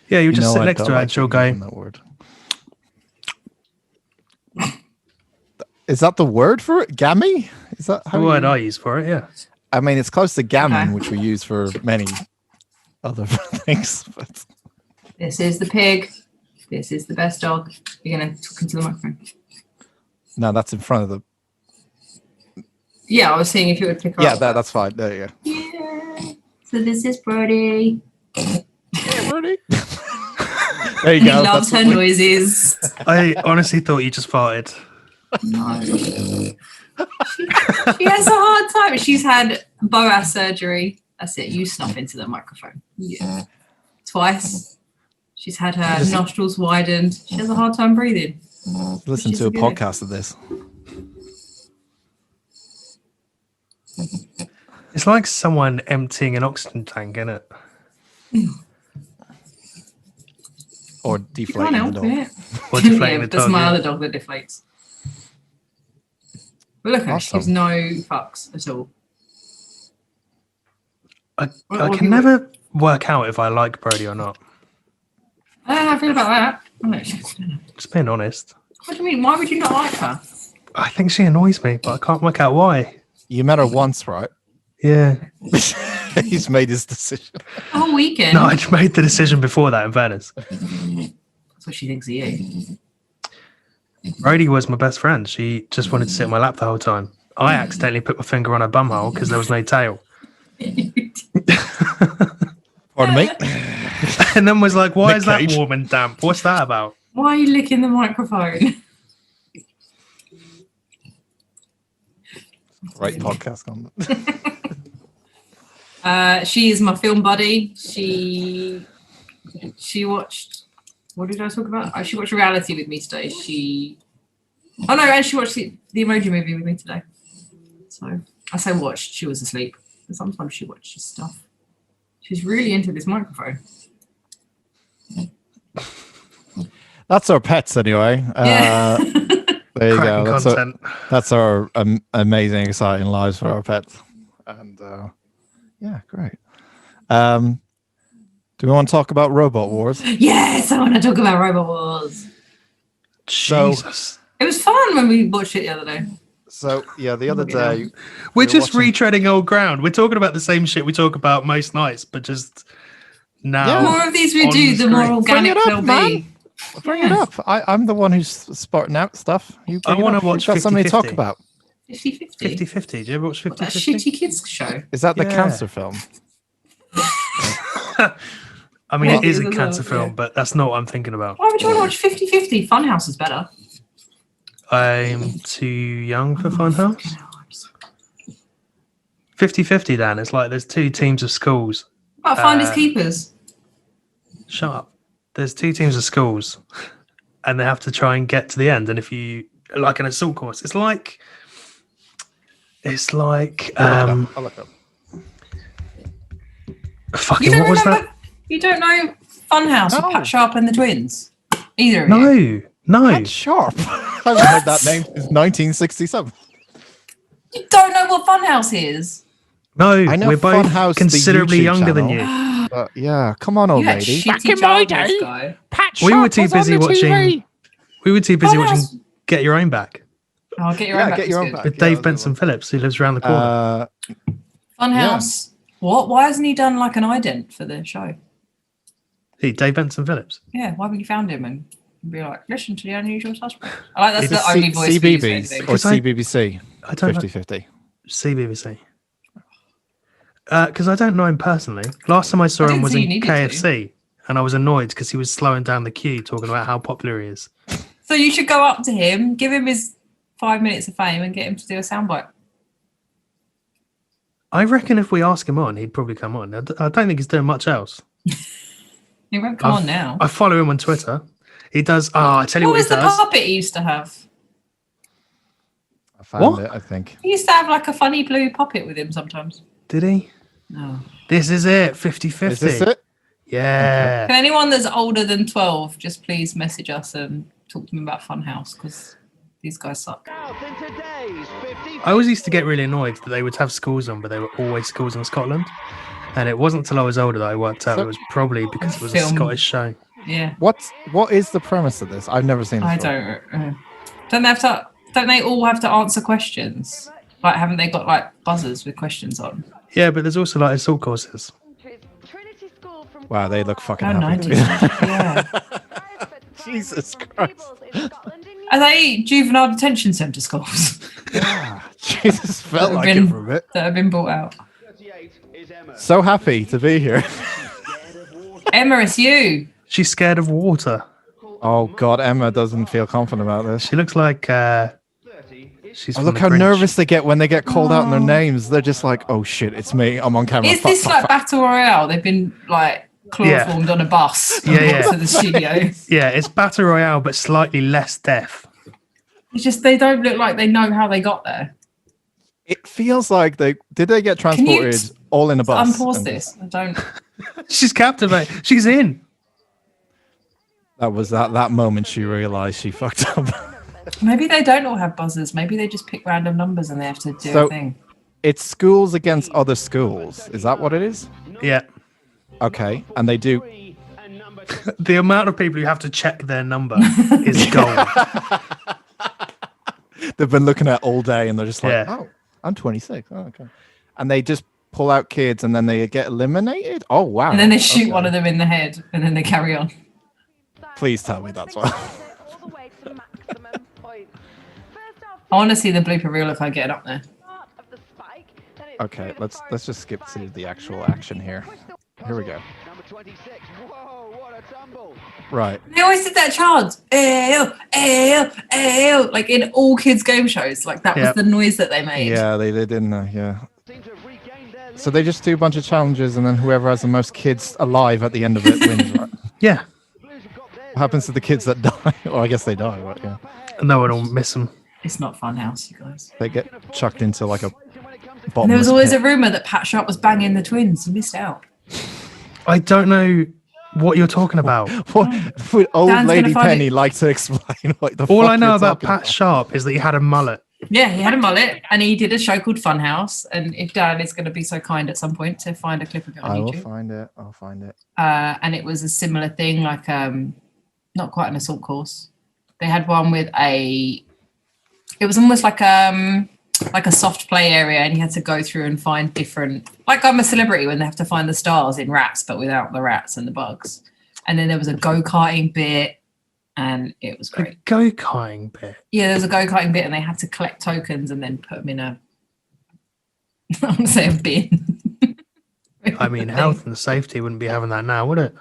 S3: Yeah, you just sit
S1: I
S3: next
S1: don't
S3: to her
S1: like
S3: and she'll
S1: using
S3: go,
S1: that word. Is that the word for it? Gammy? Is that how
S3: the word
S1: you...
S3: I use for it, yeah.
S1: I mean, it's close to gammon,
S2: Okay.
S1: which we use for many other things. But
S2: This is the pig. This is the best dog. You're going to talk into the microphone.
S1: no, that's in front of the.
S2: Yeah, I was seeing if you would pick her
S1: Yeah,
S2: up.
S1: that's fine. There you go.
S2: Yeah. So this is Brody.
S1: Yeah, Brody. There you
S2: He
S1: go.
S2: loves her
S1: That's what we-
S2: noises.
S3: I honestly thought you just farted.
S2: No. She has a hard time. She's had BOAS surgery. That's it. You snuff into the microphone. Yeah. Twice. She's had her
S1: Just-
S2: nostrils widened. She has a hard time breathing.
S1: Listen
S2: She's
S1: to a
S2: good.
S1: podcast of this.
S3: It's like someone emptying an oxygen tank, isn't it?
S1: Or
S2: You can't
S1: deflating the
S2: help
S1: dog.
S2: it.
S3: Or deflating
S2: Yeah,
S3: the
S2: that's
S3: dog.
S2: my
S3: yeah.
S2: other dog that deflates. But look at her. She gives
S1: Awesome.
S2: no fucks at all.
S3: I
S2: what do
S3: can
S2: you-
S3: never work out if I like Brody or not.
S2: I don't know how I feel about that. I don't know.
S3: Just being honest.
S2: What do you mean? Why would you not like her?
S3: I think she annoys me, but I can't work out why.
S1: You met her once, right?
S3: Yeah.
S1: He's made his decision.
S2: The whole weekend.
S3: No, I made the decision before that, in fairness.
S2: That's what she thinks of you.
S3: Brody was my best friend. She just wanted to sit on my lap the whole time. I accidentally put my finger on her bumhole because there was no tail.
S1: Pardon me.
S3: And then was like, why
S1: Nic
S3: is that
S1: Cage.
S3: warm and damp? What's that about?
S2: Why are you licking the microphone?
S1: Right podcast on.
S2: She is my film buddy. She watched. What did I talk about? She watched reality with me today. She Oh no, and she watched the Emoji Movie with me today. So I say watched. She was asleep. But sometimes she watches stuff. She's really into this microphone.
S1: That's our pets anyway.
S2: Yeah.
S1: There you go.
S3: Cracking content.
S1: That's our amazing, exciting lives for our pets. And yeah, great. Do we want to talk about Robot Wars?
S2: Yes, I want to talk about Robot Wars.
S3: Jesus.
S2: It was fun when we watched it the other day.
S1: So yeah, the other day
S3: We're
S1: we were
S3: just
S1: watching-
S3: retreading old ground. We're talking about the same shit we talk about most nights, but just now.
S2: The more of these we
S3: on
S2: do, the more
S3: screen.
S2: organic
S1: Bring it up,
S2: they'll
S1: man.
S2: be.
S1: Bring it up. I'm the one who's spotting out stuff.
S3: I wanna watch
S1: You've got something to talk
S3: 50-50.
S1: about.
S2: 50-50.
S3: 50-50. Do you ever watch
S2: That
S3: 50-50?
S2: shitty kids show.
S1: Is that the
S3: Yeah.
S1: cancer film?
S3: I mean,
S2: Yeah,
S3: it is a
S2: it is
S3: cancer
S2: as well,
S3: film,
S2: yeah.
S3: but that's not what I'm thinking about.
S2: Why would you want to watch 50-50? Funhouse is better.
S3: I'm too young for Funhouse. 50-50, Dan. It's like there's two teams of schools.
S2: But Finders Keepers.
S3: Shut up. There's two teams of schools, and they have to try and get to the end. And if you like an assault course, it's like
S1: I'll look up.
S3: fucking
S2: You don't
S3: what was
S2: remember?
S3: that?
S2: You don't know Funhouse
S1: No.
S2: with Pat Sharp and the twins? Either of you?
S3: No.
S1: That's sharp. I haven't heard that name since 1967.
S2: You don't know what Funhouse is?
S3: No,
S1: I know
S3: we're both
S1: Funhouse, the
S3: considerably
S1: YouTube
S3: younger than
S1: channel.
S3: you.
S1: But yeah, come on, old
S2: You had
S1: lady.
S2: shitty childhoods, guy.
S3: We were too busy watching. We were too busy
S2: Funhouse.
S3: watching Get Your Own Back
S2: Oh, get your
S1: Yeah,
S2: own back.
S1: Get Your
S2: is
S1: Own
S2: good.
S1: Back.
S3: with
S1: Yeah,
S3: Dave
S1: that's a good
S3: Benson Phillips, who lives around the corner.
S2: Funhouse. What? Why hasn't he done like an ident for the show?
S3: Hey, Dave Benson Phillips.
S2: Yeah, why haven't you found him and be like, listen to the unusual suspect? I like that's
S1: Is
S2: the
S1: it
S2: only voice we use for
S1: CBBS
S2: anything.
S1: or
S3: Because I-
S1: CBBC?
S3: I don't know.
S1: 50-50.
S3: CBBC. Because I don't know him personally. Last time I saw
S2: I
S3: him
S2: didn't
S3: was
S2: say
S3: in
S2: you needed
S3: KFC, and I was annoyed because he was slowing down the queue, talking about how popular he is.
S2: So you should go up to him, give him his 5 minutes of fame, and get him to do a soundbite.
S3: I reckon if we ask him on, he'd probably come on. I don't think he's doing much else.
S2: He won't come on now.
S3: I follow him on Twitter. He does. Oh, I tell you
S2: What
S3: what
S2: was
S3: he
S2: the
S3: does.
S2: puppet he used to have?
S1: I found
S3: What?
S1: it, I think.
S2: He used to have like a funny blue puppet with him sometimes.
S3: Did he?
S2: No.
S3: This is it. 50-50.
S1: Is this it?
S3: Yeah.
S2: Can anyone that's older than 12 just please message us and talk to me about Funhouse because these guys suck.
S3: I always used to get really annoyed that they would have schools on, but they were always schools in Scotland. And it wasn't until I was older that I worked out it was probably because it was a
S2: Film.
S3: Scottish show.
S2: Yeah.
S1: What is the premise of this? I've never seen this.
S2: I
S1: before.
S2: don't. Don't they all have to answer questions? Like, haven't they got like buzzers with questions on?
S3: Yeah, but there's also like assault courses.
S1: Wow, they look fucking
S2: Oh,
S1: happy.
S2: 90s. Yeah.
S1: Jesus Christ.
S2: Are they juvenile detention centre schools
S1: Jesus, felt
S2: That
S1: like
S2: have
S1: it
S2: been-
S1: for a bit.
S2: that have been brought out?
S1: So happy to be here.
S2: Emma, it's you.
S3: She's scared of water.
S1: Oh God, Emma doesn't feel confident about this.
S3: She looks like she's.
S1: Oh,
S3: from
S1: look
S3: The
S1: how
S3: Grinch.
S1: nervous they get when they get called out in their names. They're just like, "Oh shit, it's me. I'm on camera."
S2: Is
S1: Fuck,
S2: this
S1: fuck,
S2: like
S1: fuck."
S2: Battle Royale? They've been like chloroformed on a bus
S3: Yeah.
S2: to the studio.
S3: Yeah, it's Battle Royale, but slightly less death.
S2: It's just they don't look like they know how they got there.
S1: It feels like they get
S2: you
S1: transported all in a bus.
S2: Unpause
S1: and
S2: this. I don't.
S3: She's captivated. She's in.
S1: That was that moment she realized she fucked up.
S2: Maybe they don't all have buzzers. Maybe they just pick random numbers and they have to do
S1: So-
S2: a thing.
S1: It's schools against other schools. Is that what it is?
S3: Yeah.
S1: Okay, and they do.
S3: The amount of people who have to check their number is gold.
S1: They've been looking at all day, and they're just like,
S3: Yeah.
S1: "Oh, I'm 26." Oh, okay, and they just pull out kids, and then they get eliminated. Oh wow!
S2: And then they shoot
S1: Okay.
S2: one of them in the head and then they carry on.
S1: Please tell me that's what.
S2: I want to see the blooper reel if I get up there.
S1: Okay, let's just skip to the actual action here. Here we go. Right.
S2: They always did that chant. Ayo, ayo, ayo. Like in all kids' game shows. Like that
S3: Yeah.
S2: was the noise that they made.
S1: Yeah, they didn't. Yeah. So they just do a bunch of challenges, and then whoever has the most kids alive at the end of it wins. Right?
S3: Yeah.
S1: What happens to the kids that die? Well, I guess they die, but yeah.
S3: No one will miss them.
S2: It's not Funhouse, you guys.
S1: They get chucked into like a
S2: And
S1: bottomless
S2: there was always
S1: pit.
S2: a rumor that Pat Sharp was banging the twins. You missed out.
S3: I don't know what you're talking about.
S1: What would old
S2: Dan's
S1: lady
S2: gonna find
S1: Penny
S2: it.
S1: like to explain what the
S3: All
S1: fuck
S3: I know
S1: you're
S3: about
S1: talking
S3: Pat Sharp is that he had a mullet.
S2: Yeah, he had a mullet and he did a show called Funhouse. And if Dan is going to be so kind at some point to find a clip of it on
S1: I will
S2: YouTube.
S1: find it. I'll find it.
S2: And it was a similar thing, like not quite an assault course. They had one with it was almost like a soft play area, and you had to go through and find different, like I'm a Celebrity when they have to find the stars in rats, but without the rats and the bugs. And then there was a go-karting bit, and it was
S3: The
S2: great.
S3: go-karting bit.
S2: Yeah, there was a go-karting bit, and they had to collect tokens and then put them in a, I want to say a bin.
S3: I mean, health and safety wouldn't be having that now, would it?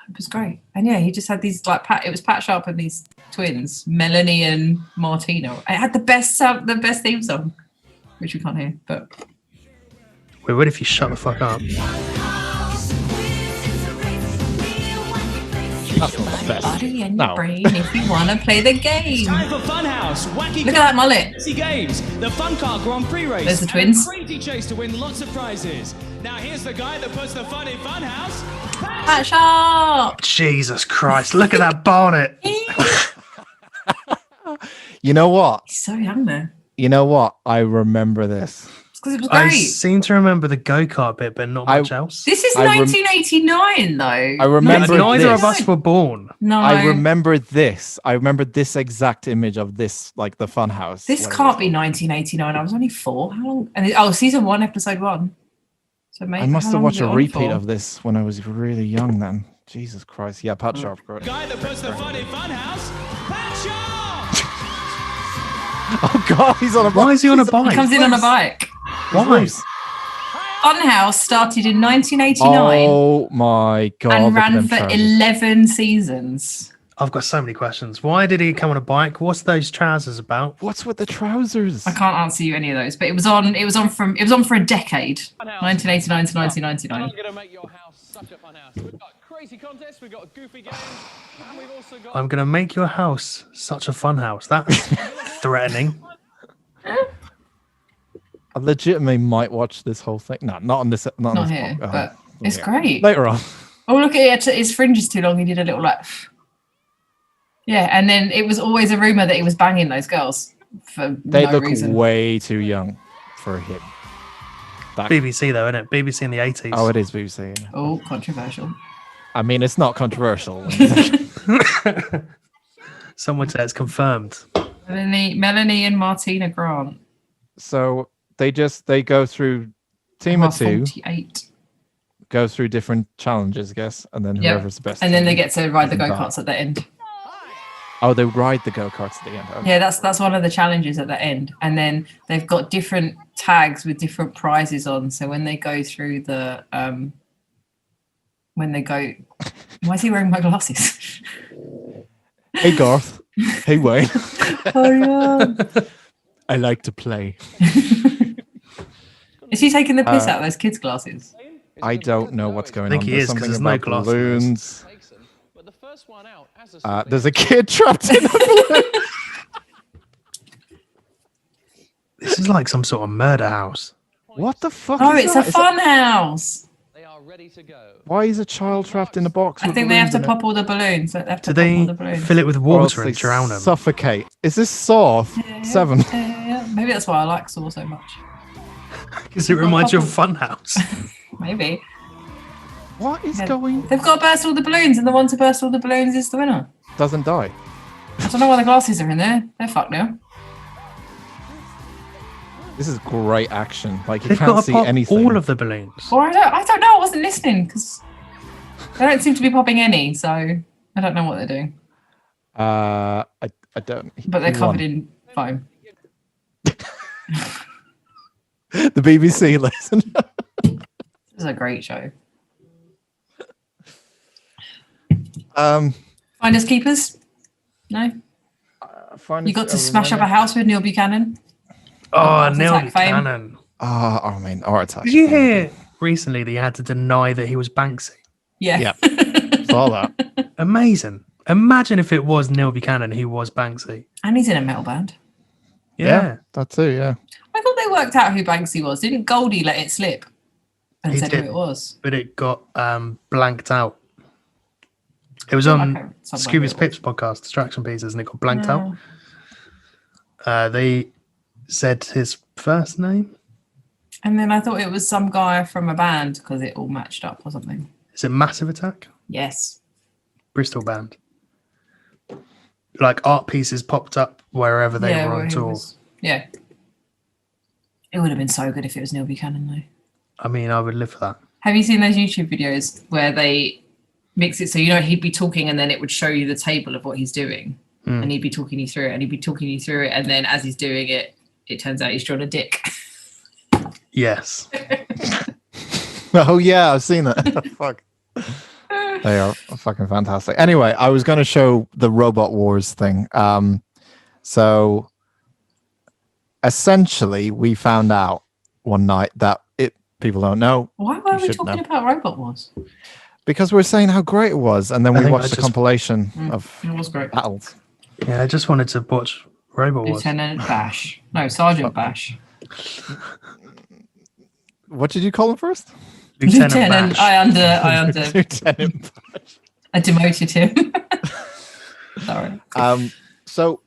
S2: It was great. And yeah, he just had these it was Pat Sharp and these twins, Melanie and Martina. It had the best theme song, which we can't hear, but
S3: Wait, what if you shut the fuck up?
S1: That's not the best.
S2: body and
S1: No.
S2: your brain if you want to play the game.
S6: Time for Funhouse, wacky
S2: Look at that mullet.
S6: crazy games, the Fun Car Grand Prix race.
S2: There's the
S6: and
S2: twins.
S6: a crazy chase to win lots of prizes. Now here's the guy that puts the fun in Funhouse.
S2: Pat Sharp.
S3: Jesus Christ, look at that bonnet.
S1: You know what?
S2: He's so young there.
S1: You know what? I remember this.
S2: It's because it was
S3: I
S2: great.
S3: seem to remember the go-kart bit, but not much else.
S2: This is
S1: I
S2: 1989, though.
S1: I remember
S3: Neither
S1: this.
S3: of us were born.
S2: No,
S1: I remember this. I remember this exact image of this, like the fun house.
S2: this
S1: whatever
S2: can't
S1: it's
S2: be
S1: called.
S2: 1989. I was only 4. How long? And season 1, episode 1. So maybe
S1: I must
S2: how
S1: have
S2: long
S1: watched
S2: was it
S1: a
S2: on
S1: repeat
S2: for?
S1: of this when I was really young then. Jesus Christ. Yeah, Pat Sharp. Great.
S6: Guy that puts the fun in Funhouse. Pat Sharp!
S1: Oh God, he's on a bike.
S3: Why is he on a bike?
S2: He comes in on a bike.
S3: Why?
S2: Funhouse started in 1989
S1: Oh my God.
S2: and
S1: look at
S2: ran
S1: them
S2: for
S1: trousers.
S2: 11 seasons.
S3: I've got so many questions. Why did he come on a bike? What's those trousers about?
S1: What's with the trousers?
S2: I can't answer you any of those, but it was on for a decade, 1989 to 1999.
S7: I'm gonna make your house such a fun house. We've got crazy contests, we've got goofy games, and we've also got
S3: I'm going to make your house such a fun house. That's threatening.
S1: I legitimately might watch this whole thing. No, not on this. Not, on
S2: Not
S1: this
S2: here,
S1: pod-
S2: but it's
S1: yeah.
S2: great.
S1: Later on.
S2: Oh, look at it. His fringe is too long. He did a little like. Yeah, and then it was always a rumor that he was banging those girls for
S1: They
S2: no
S1: look
S2: reason.
S1: way too young for him.
S3: BBC though, isn't it? BBC in the 80s.
S1: Oh, it is BBC. yeah.
S2: Oh, controversial.
S1: I mean, it's not controversial.
S3: Someone said it's confirmed.
S2: Melanie and Martina Grant.
S1: So they go through team
S2: Are
S1: of two,
S2: 48.
S1: go through different challenges, I guess, and then
S2: Yep.
S1: whoever's the best.
S2: And then they
S1: team
S2: get to ride the
S1: doesn't
S2: go-karts at the end.
S1: Oh, they ride the go-karts at the end. Okay.
S2: Yeah, that's one of the challenges at the end. And then they've got different tags with different prizes on. So when they go through the why is he wearing my glasses?
S1: Hey Garth. Hey Wayne.
S2: Oh yeah.
S1: I like to play.
S2: Is he taking the piss out of those kids' glasses?
S1: I don't know what's going
S3: think
S1: on.
S3: he
S1: There's
S3: is, 'cause
S1: something
S3: there's no
S1: about
S3: glasses.
S1: balloons.
S7: but the first one out as a
S1: There's a kid trapped in a balloon.
S3: This is like some sort of murder house.
S1: What the fuck?
S2: Oh,
S1: is
S2: it's
S1: that?
S2: a
S1: Is
S2: fun house.
S7: they are ready to go.
S1: Why is a child trapped in a box?
S2: I
S1: with
S2: think they have to
S1: balloons in it?
S2: pop all the balloons. They have to
S3: Do
S2: pop all
S3: they
S2: the balloons.
S3: fill it with
S1: Or else
S3: water
S1: they
S3: and drown them?
S1: Suffocate. Is this Saw 7?
S2: Yeah. Maybe that's why I like Saw so much.
S3: Because it reminds you of Funhouse.
S2: Maybe.
S1: What is
S2: Yeah.
S1: going?
S2: They've got to burst all the balloons, and the one to burst all the balloons is the winner.
S1: Doesn't die.
S2: I don't know why the glasses are in there. They're fucked now.
S1: This is great action. Like you
S3: They've
S1: can't
S3: got to
S1: see
S3: pop
S1: anything.
S3: all of the balloons.
S2: Or I don't know. I wasn't listening because they don't seem to be popping any. So I don't know what they're doing.
S1: I don't.
S2: But they're
S1: who
S2: covered
S1: won?
S2: in foam.
S1: The BBC. Listen.
S2: This is a great show. Finders keepers. No, you got to smash up a house with Neil Buchanan.
S3: Oh,
S2: Heart
S3: Neil
S2: attack fame.
S3: Buchanan.
S1: I mean, art attack.
S3: Did you hear recently that he had to deny that he was Banksy?
S2: Yeah.
S1: Yeah. Saw that.
S3: Amazing. Imagine if it was Neil Buchanan who was Banksy.
S2: And he's in a metal band.
S3: Yeah.
S1: That too. Yeah.
S2: I thought they worked out who Banksy was. Didn't Goldie let it slip and
S3: He
S2: said
S3: did.
S2: who it was?
S3: But it got blanked out. It was
S2: Okay,
S3: on
S2: something
S3: Scooby's
S2: like it
S3: Pips podcast, Distraction Pieces, and it got blanked
S2: No.
S3: out. They said his first name.
S2: And then I thought it was some guy from a band because it all matched up or something.
S3: Is it Massive Attack?
S2: Yes.
S3: Bristol band. Like art pieces popped up wherever they were
S2: where
S3: on
S2: he
S3: tour.
S2: was- Yeah. It would have been so good if it was Neil Buchanan, though.
S3: I mean, I would live for that.
S2: Have you seen those YouTube videos where they mix it so he'd be talking and then it would show you the table of what he's doing, and he'd be talking you through it, and then as he's doing it, it turns out he's drawn a dick.
S3: Yes.
S1: Oh yeah, I've seen that. Fuck. They are fucking fantastic. Anyway, I was going to show the Robot Wars thing. So essentially, we found out one night that people don't know.
S2: Why were we
S1: should
S2: talking
S1: know.
S2: about Robot Wars?
S1: Because we were saying how great it was, and then
S3: I
S1: we
S3: think
S1: watched
S3: I
S1: the
S3: just-
S1: compilation of
S2: It was great.
S1: battles.
S3: Yeah, I just wanted to watch Robot Wars.
S2: Lieutenant Bash. No, Sergeant Bash.
S1: What did you call him first?
S3: Lieutenant Bash.
S1: Lieutenant.
S2: I demoted him. Sorry.
S1: So,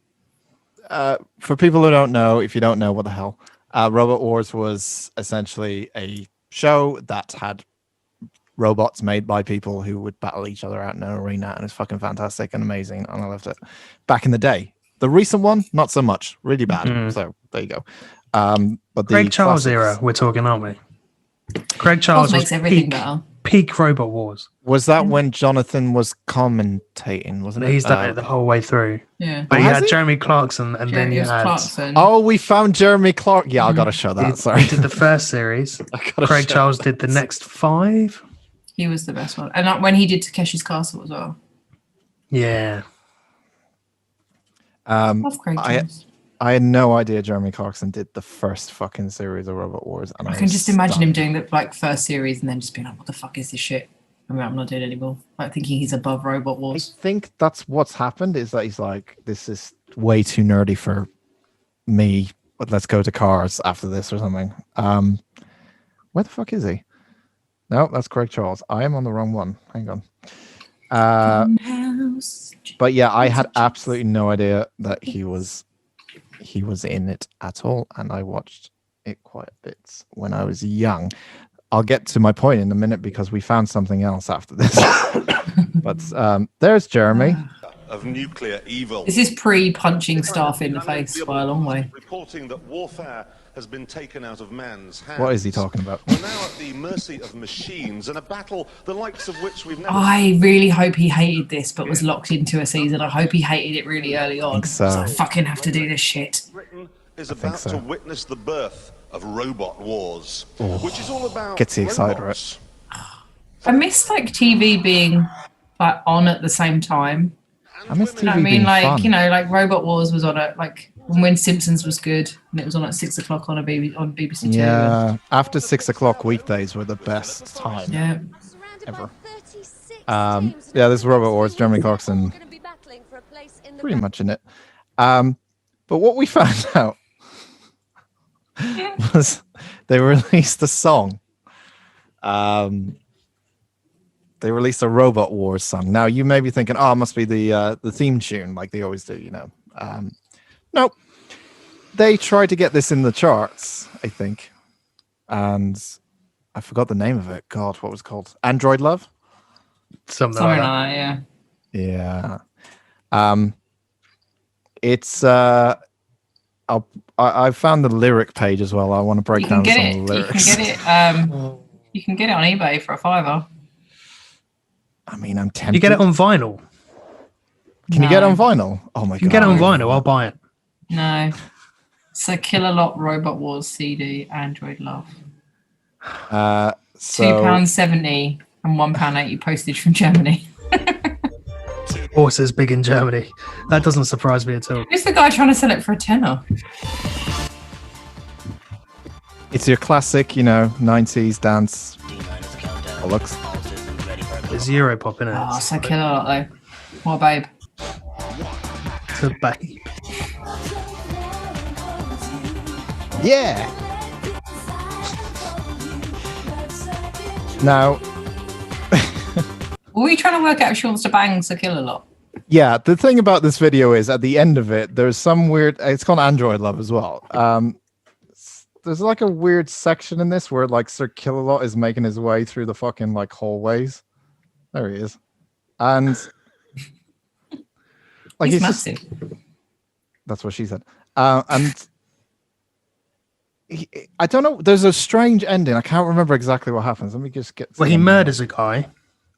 S1: for people who don't know, if you don't know, what the hell, Robot Wars was essentially a show that had robots made by people who would battle each other out in an arena, and it's fucking fantastic and amazing, and I loved it. Back in the day, the recent one, not so much, really bad. So there you go. But the
S3: Craig Charles
S1: classics-
S3: era, we're talking, aren't we? Craig
S2: Charles
S3: Charles was
S2: makes everything better.
S3: peak Robot Wars.
S1: Was that when Jonathan was commentating? Wasn't it?
S3: He's done it the whole way through.
S2: Yeah.
S3: But
S1: Oh,
S3: you
S1: has
S3: had
S1: he?
S3: Jeremy Clarkson, and then you
S2: Jeremy
S3: had
S2: Clarkson.
S1: Oh, we found Jeremy Clark. Yeah, I gotta show that.
S3: he
S1: Sorry,
S3: did the first series.
S1: I gotta
S3: Craig
S1: show
S3: Charles
S1: that.
S3: did the next 5.
S2: He was the best one. And when he did Takeshi's Castle as well.
S3: Yeah.
S2: Love Craig
S1: I-
S2: Charles.
S1: I had no idea Jeremy Clarkson did the first fucking series of Robot Wars, and
S2: I
S1: I
S2: can
S1: was
S2: just imagine him
S1: stunned.
S2: doing the first series and then just being like, what the fuck is this shit? I mean, I'm not doing it anymore. Like thinking he's above Robot
S1: I
S2: Wars.
S1: think that's what's happened. Is that he's like, this is way too nerdy for me. But let's go to cars after this or something. Where the fuck is he? No, that's Craig Charles. I am on the wrong one. Hang on. But yeah, I had absolutely no idea that he was in it at all, and I watched it quite a bit when I was young. I'll get to my point in a minute because we found something else after this. But there's Jeremy.
S8: Of nuclear evil.
S2: This is pre-punching staff in the face by a long way.
S8: Reporting that warfare has been taken out of man's hands.
S1: What is he talking about?
S8: We're now at the mercy of machines in a battle the likes of which we've never
S2: I really hope he hated this, but was locked into a season. I hope he hated it really early on.
S1: think so.
S2: I fucking have to do this shit.
S8: Britain is about
S1: so.
S8: to witness the birth of Robot Wars, which is all about
S1: Gets you excited,
S8: robots.
S2: I miss like TV being like on at the same time.
S1: I miss TV
S2: You know what I mean?
S1: being
S2: Like,
S1: fun.
S2: you know, like Robot Wars was on at like when Simpsons was good and it was on at 6 o'clock on BBC Two.
S1: Yeah, after 6 o'clock weekdays were the best time
S2: Yeah.
S1: ever. Yeah, this is Robot Wars, Jeremy Clarkson, pretty much in it. But what we found out was they released a song. They released a Robot Wars song. Now you may be thinking, oh, it must be the theme tune, like they always do, you know. Nope. They tried to get this in the charts, I think, and I forgot the name of it. God, what was it called? Android Love.
S3: Something
S2: Something
S3: like
S2: like
S3: that.
S2: that, yeah.
S1: Yeah. It's I found the lyric page as well. I want to break
S2: You can
S1: down
S2: get
S1: some
S2: it.
S1: of the
S2: You
S1: lyrics.
S2: can get it. You can get it on eBay for $5.
S1: I mean, I'm tempted.
S3: You get it on vinyl.
S1: Can you get it
S2: No.
S1: on vinyl? Oh my god.
S3: You can get it on vinyl. I'll buy it.
S2: No. It's a Killer Lot Robot Wars CD, Android Love.
S1: So
S2: £2.70 and £1.80 postage from Germany.
S3: Horses big in Germany. That doesn't surprise me at all.
S2: Who's the guy trying to sell it for a tenner?
S1: it's your classic, you know, 90s dance. Bollocks.
S3: There's Europop in it.
S2: Oh, so Killer Lot though. What, babe?
S3: To babe.
S1: Yeah. Now,
S2: Were we trying to work out if she wants to bang to kill a lot?
S1: yeah, the thing about this video is at the end of it, there's some weird. It's called Android Love as well. There's like a weird section in this where like Sir Killalot is making his way through the fucking like hallways. There he is, and like
S2: He's
S1: just-
S2: massive.
S1: that's what she said. And I don't know. There's a strange ending. I can't remember exactly what happens. Let me just get.
S3: Well, he murders a guy.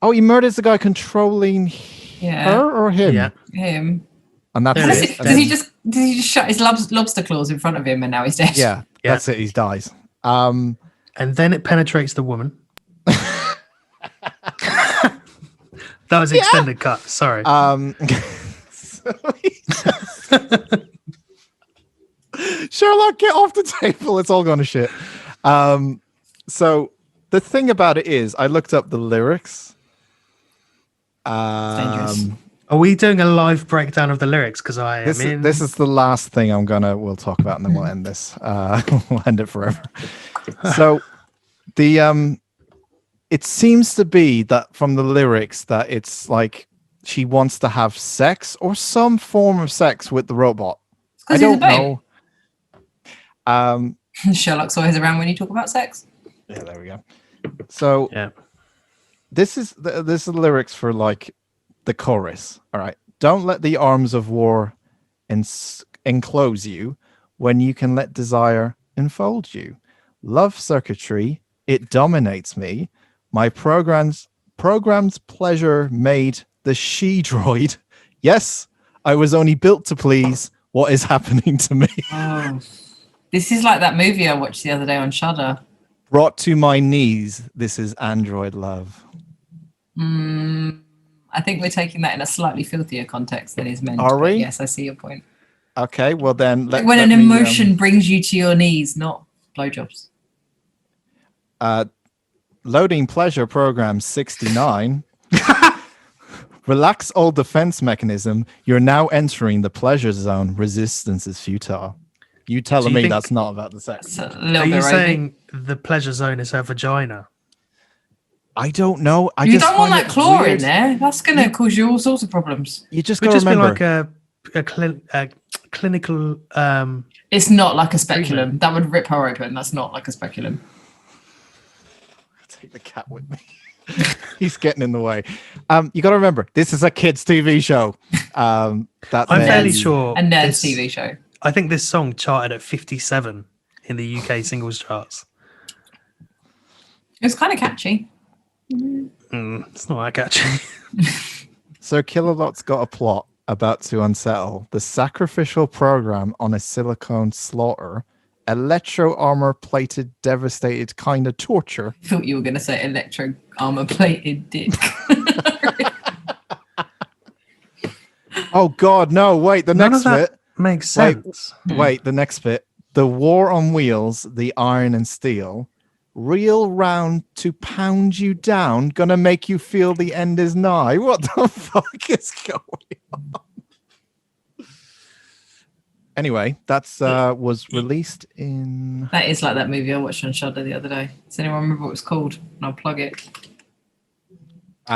S1: Oh, he murders the guy controlling
S2: Yeah.
S1: her or him.
S3: Yeah.
S2: Him.
S1: And that's
S3: There
S2: Does
S3: it
S1: it.
S3: is.
S1: And
S2: he
S1: then-
S2: just shut his lobster claws in front of him and now he's dead?
S1: yeah,
S3: Yeah.
S1: that's it. He dies.
S3: And then it penetrates the woman. That was extended cut. Sorry.
S1: Sherlock, get off the table. It's all gone to shit. So the thing about it is, I looked up the lyrics.
S2: dangerous.
S3: Are we doing a live breakdown of the lyrics? Because I
S1: This,
S3: am in.
S1: this is the last thing we'll talk about, and then we'll end this. We'll end it forever. So the it seems to be that from the lyrics that it's like she wants to have sex or some form of sex with the robot. I
S2: 'Cause he's a
S1: don't
S2: babe.
S1: know.
S2: Sherlock's always around when you talk about sex.
S1: Yeah, there we go. So
S3: Yeah.
S1: this is the lyrics for like the chorus. All right. Don't let the arms of war enclose you when you can let desire enfold you. Love circuitry, it dominates me. My program's pleasure made the she droid. Yes, I was only built to please. What is happening to me?
S2: Oh. This is like that movie I watched the other day on Shudder.
S1: Brought to my knees. This is Android love.
S2: I think we're taking that in a slightly filthier context than is meant.
S1: Are
S2: but
S1: we?
S2: Yes, I see your point.
S1: Okay, well then
S2: Like when an emotion brings you to your knees, not blowjobs.
S1: Loading pleasure program 69. Relax all defense mechanism. You're now entering the pleasure zone. Resistance is futile. You telling
S3: you
S1: me
S3: think-
S1: that's not about the sex?
S2: It's a
S3: Are
S2: little
S3: you
S2: bit ropey.
S3: saying the pleasure zone is her vagina?
S1: I don't know. I
S2: You
S1: just
S2: don't want
S1: find
S2: that
S1: it
S2: claw in
S1: weird.
S2: there. That's going to cause you all sorts of problems.
S1: You just
S3: Would
S1: got to
S3: just be
S1: remember.
S3: like a clinical.
S2: It's not like a speculum. That would rip her open. That's not like a speculum.
S1: Take the cat with me. He's getting in the way. You got to remember, this is a kids' TV show.
S3: I'm fairly sure.
S2: A nerd's
S3: this-
S2: TV show.
S3: I think this song charted at 57 in the UK singles charts.
S2: It's kind of catchy.
S3: It's not that catchy.
S1: Sir Killalot's got a plot about to unsettle the sacrificial program on a silicone slaughter, electro armor plated, devastated kind of torture.
S2: Thought you were going to say electro armor plated dick.
S1: Oh God, no! Wait, the
S3: None
S1: next
S3: of that
S1: bit.
S3: makes
S1: Wait.
S3: sense.
S1: Wait, the next bit. The war on wheels, the iron and steel, reel round to pound you down, gonna make you feel the end is nigh. What the fuck is going on? Anyway, that's was released in.
S2: That is like that movie I watched on Shudder the other day. Does anyone remember what it was called? And I'll plug it.
S3: No,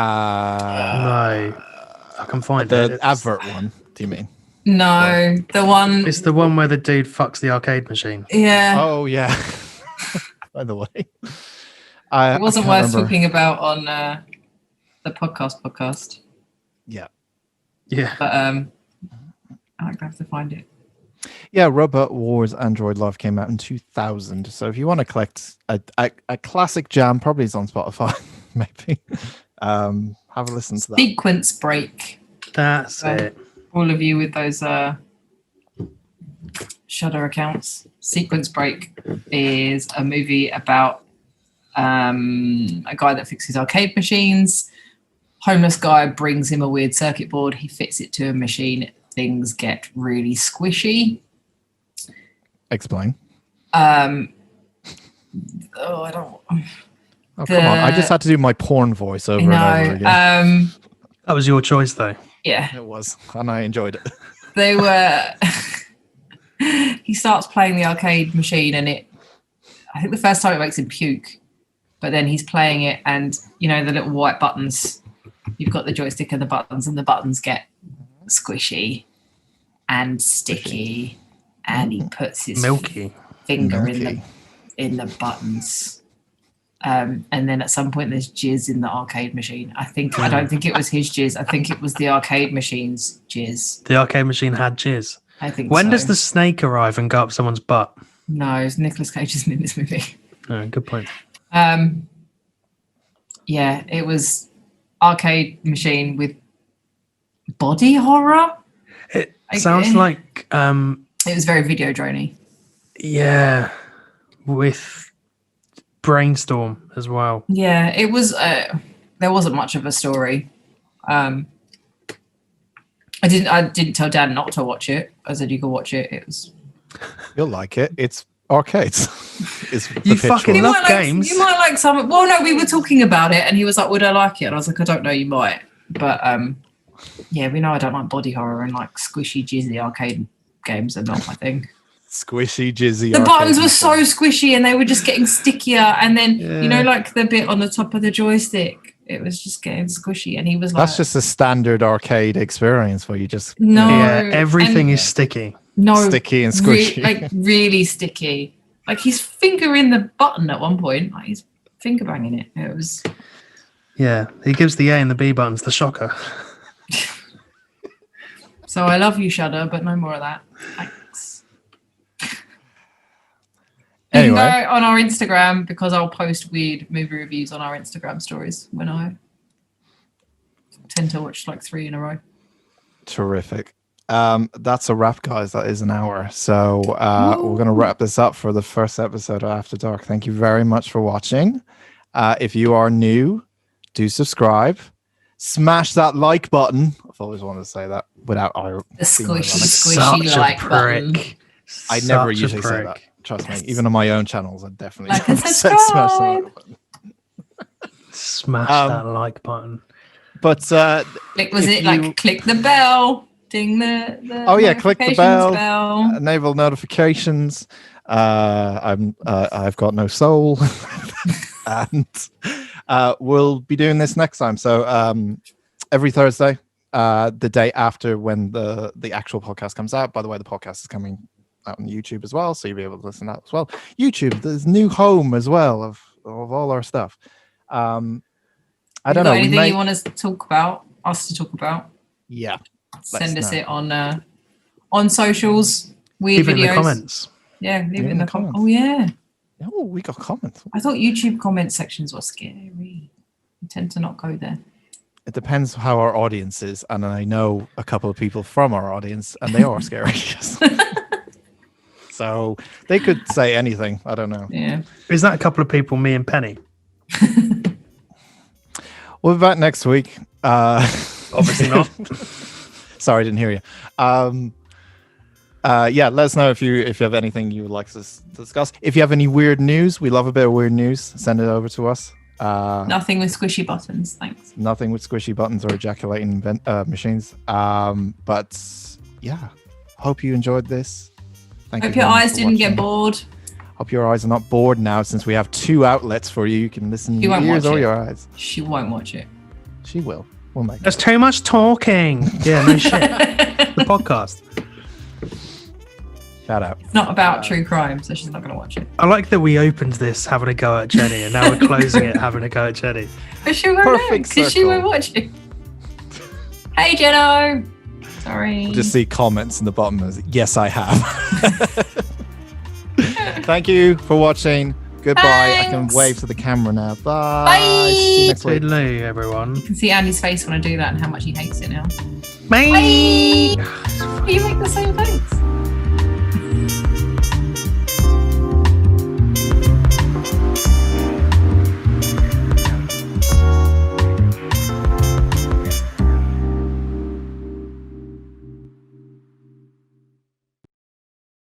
S3: I can find it.
S1: The
S3: It's-
S1: advert one. Do you mean?
S2: No, the one.
S3: It's the one where the dude fucks the arcade machine.
S2: Yeah,
S1: Oh yeah. By the way,
S2: it wasn't
S1: I
S2: worth
S1: can't remember.
S2: talking about on the podcast.
S1: Yeah.
S3: Yeah.
S2: But I have to find it.
S1: Yeah, Robot Wars Android Love came out in 2000. So if you want to collect a classic jam, probably it's on Spotify, maybe. Have a listen to that.
S2: Sequence Break.
S3: That's it.
S2: All of you with those Shudder accounts. Sequence Break is a movie about a guy that fixes arcade machines. Homeless guy brings him a weird circuit board. He fits it to a machine. Things get really squishy.
S1: Explain.
S2: I don't
S1: Oh, come on. I just had to do my porn voice over and over again.
S3: That was your choice, though.
S2: Yeah.
S1: It was, and I enjoyed it.
S2: They were. He starts playing the arcade machine, and I think the first time it makes him puke, but then he's playing it, and the little white buttons. You've got the joystick and the buttons get squishy and sticky, and he puts his finger in the buttons. And then at some point there's jizz in the arcade machine. I don't think it was his jizz. I think it was the arcade machine's jizz.
S3: The arcade machine had jizz.
S2: I think
S3: When
S2: so.
S3: does the snake arrive and go up someone's butt?
S2: No, it's Nicolas Cage isn't in this movie.
S3: Oh, good point.
S2: Yeah, it was arcade machine with body horror.
S3: It sounds like
S2: it was very video droney.
S3: Yeah, with Brainstorm as well.
S2: Yeah, it was. There wasn't much of a story. I didn't tell Dad not to watch it. I said you could watch it. It was.
S1: You'll like it. It's arcades. It's
S3: you fucking love games.
S2: You might like some. Well, no, we were talking about it, and he was like, "Would I like it?" And I was like, "I don't know. You might." But yeah, we know I don't like body horror, and like squishy, jizzy arcade games are not my thing.
S1: Squishy, jizzy.
S2: The buttons were so squishy, and they were just getting stickier. And then like the bit on the top of the joystick, it was just getting squishy. And he was like,
S1: "That's just a standard arcade experience where you just
S3: everything is sticky."
S2: No,
S1: sticky and squishy,
S2: really sticky. Like he's fingering the button at one point, like he's finger banging it. It was.
S3: Yeah, he gives the A and the B buttons the shocker.
S2: So I love you, Shudder, but no more of that. Thanks.
S1: Anyway,
S2: you can go on our Instagram because I'll post weird movie reviews on our Instagram stories when I tend to watch like 3 in a row.
S1: Terrific. That's a wrap, guys. That is an hour. So we're going to wrap this up for the first episode of After Dark. Thank you very much for watching. If you are new, do subscribe. Smash that like button. I've always wanted to say that without
S2: the squishy like button.
S1: I never usually say that. Trust me. Even on my own channels, I definitely
S2: like
S1: said smash that like button.
S3: Smash that like button.
S1: But
S2: click the bell. Ding the
S1: click the bell. Enable notifications. I've got no soul. And we'll be doing this next time. So every Thursday, the day after when the actual podcast comes out. By the way, the podcast is coming out on YouTube as well, so you'll be able to listen to that as well. YouTube, there's new home as well of all our stuff. I don't know.
S2: Anything you want us to talk about?
S1: Yeah.
S2: Send us it on socials. Weird
S3: leave
S2: videos.
S3: It in the comments.
S2: Yeah, leave it in the comments. Oh yeah.
S1: Oh, we got comments.
S2: I thought YouTube comment sections were scary. We tend to not go there.
S1: It depends how our audience is, and I know a couple of people from our audience, and they are scary. So they could say anything. I don't know.
S2: Yeah.
S3: Is that a couple of people, me and Penny?
S1: We'll be back next week.
S3: Obviously not.
S1: Sorry, I didn't hear you. Yeah, let us know if you have anything you would like to discuss. If you have any weird news, we love a bit of weird news. Send it over to us.
S2: Nothing with squishy buttons, thanks.
S1: Nothing with squishy buttons or ejaculating machines. But yeah, hope you enjoyed this.
S2: Hope your eyes didn't get bored.
S1: Hope your eyes are not bored now, since we have 2 outlets for you. You can listen to your ears or your eyes.
S2: She won't watch it.
S1: She will. We'll make
S3: There's too much talking. Yeah, no shit. The podcast.
S1: Shout out.
S2: It's not about true crime, so she's not going to watch it.
S3: I like that we opened this having a go at Jenny, and now we're closing it having a go at Jenny.
S2: But she won't know, because she won't watch it. Hey, Jeno. Sorry.
S1: We'll just see comments in the bottom as, yes, I have. Thank you for watching. Goodbye.
S2: Thanks.
S1: I can wave to the camera now. Bye.
S2: Bye.
S1: See you next week.
S3: Toodaloo, everyone.
S2: You can see Andy's face when I do that and how much he hates it now.
S3: Bye.
S2: Bye. You make the same face.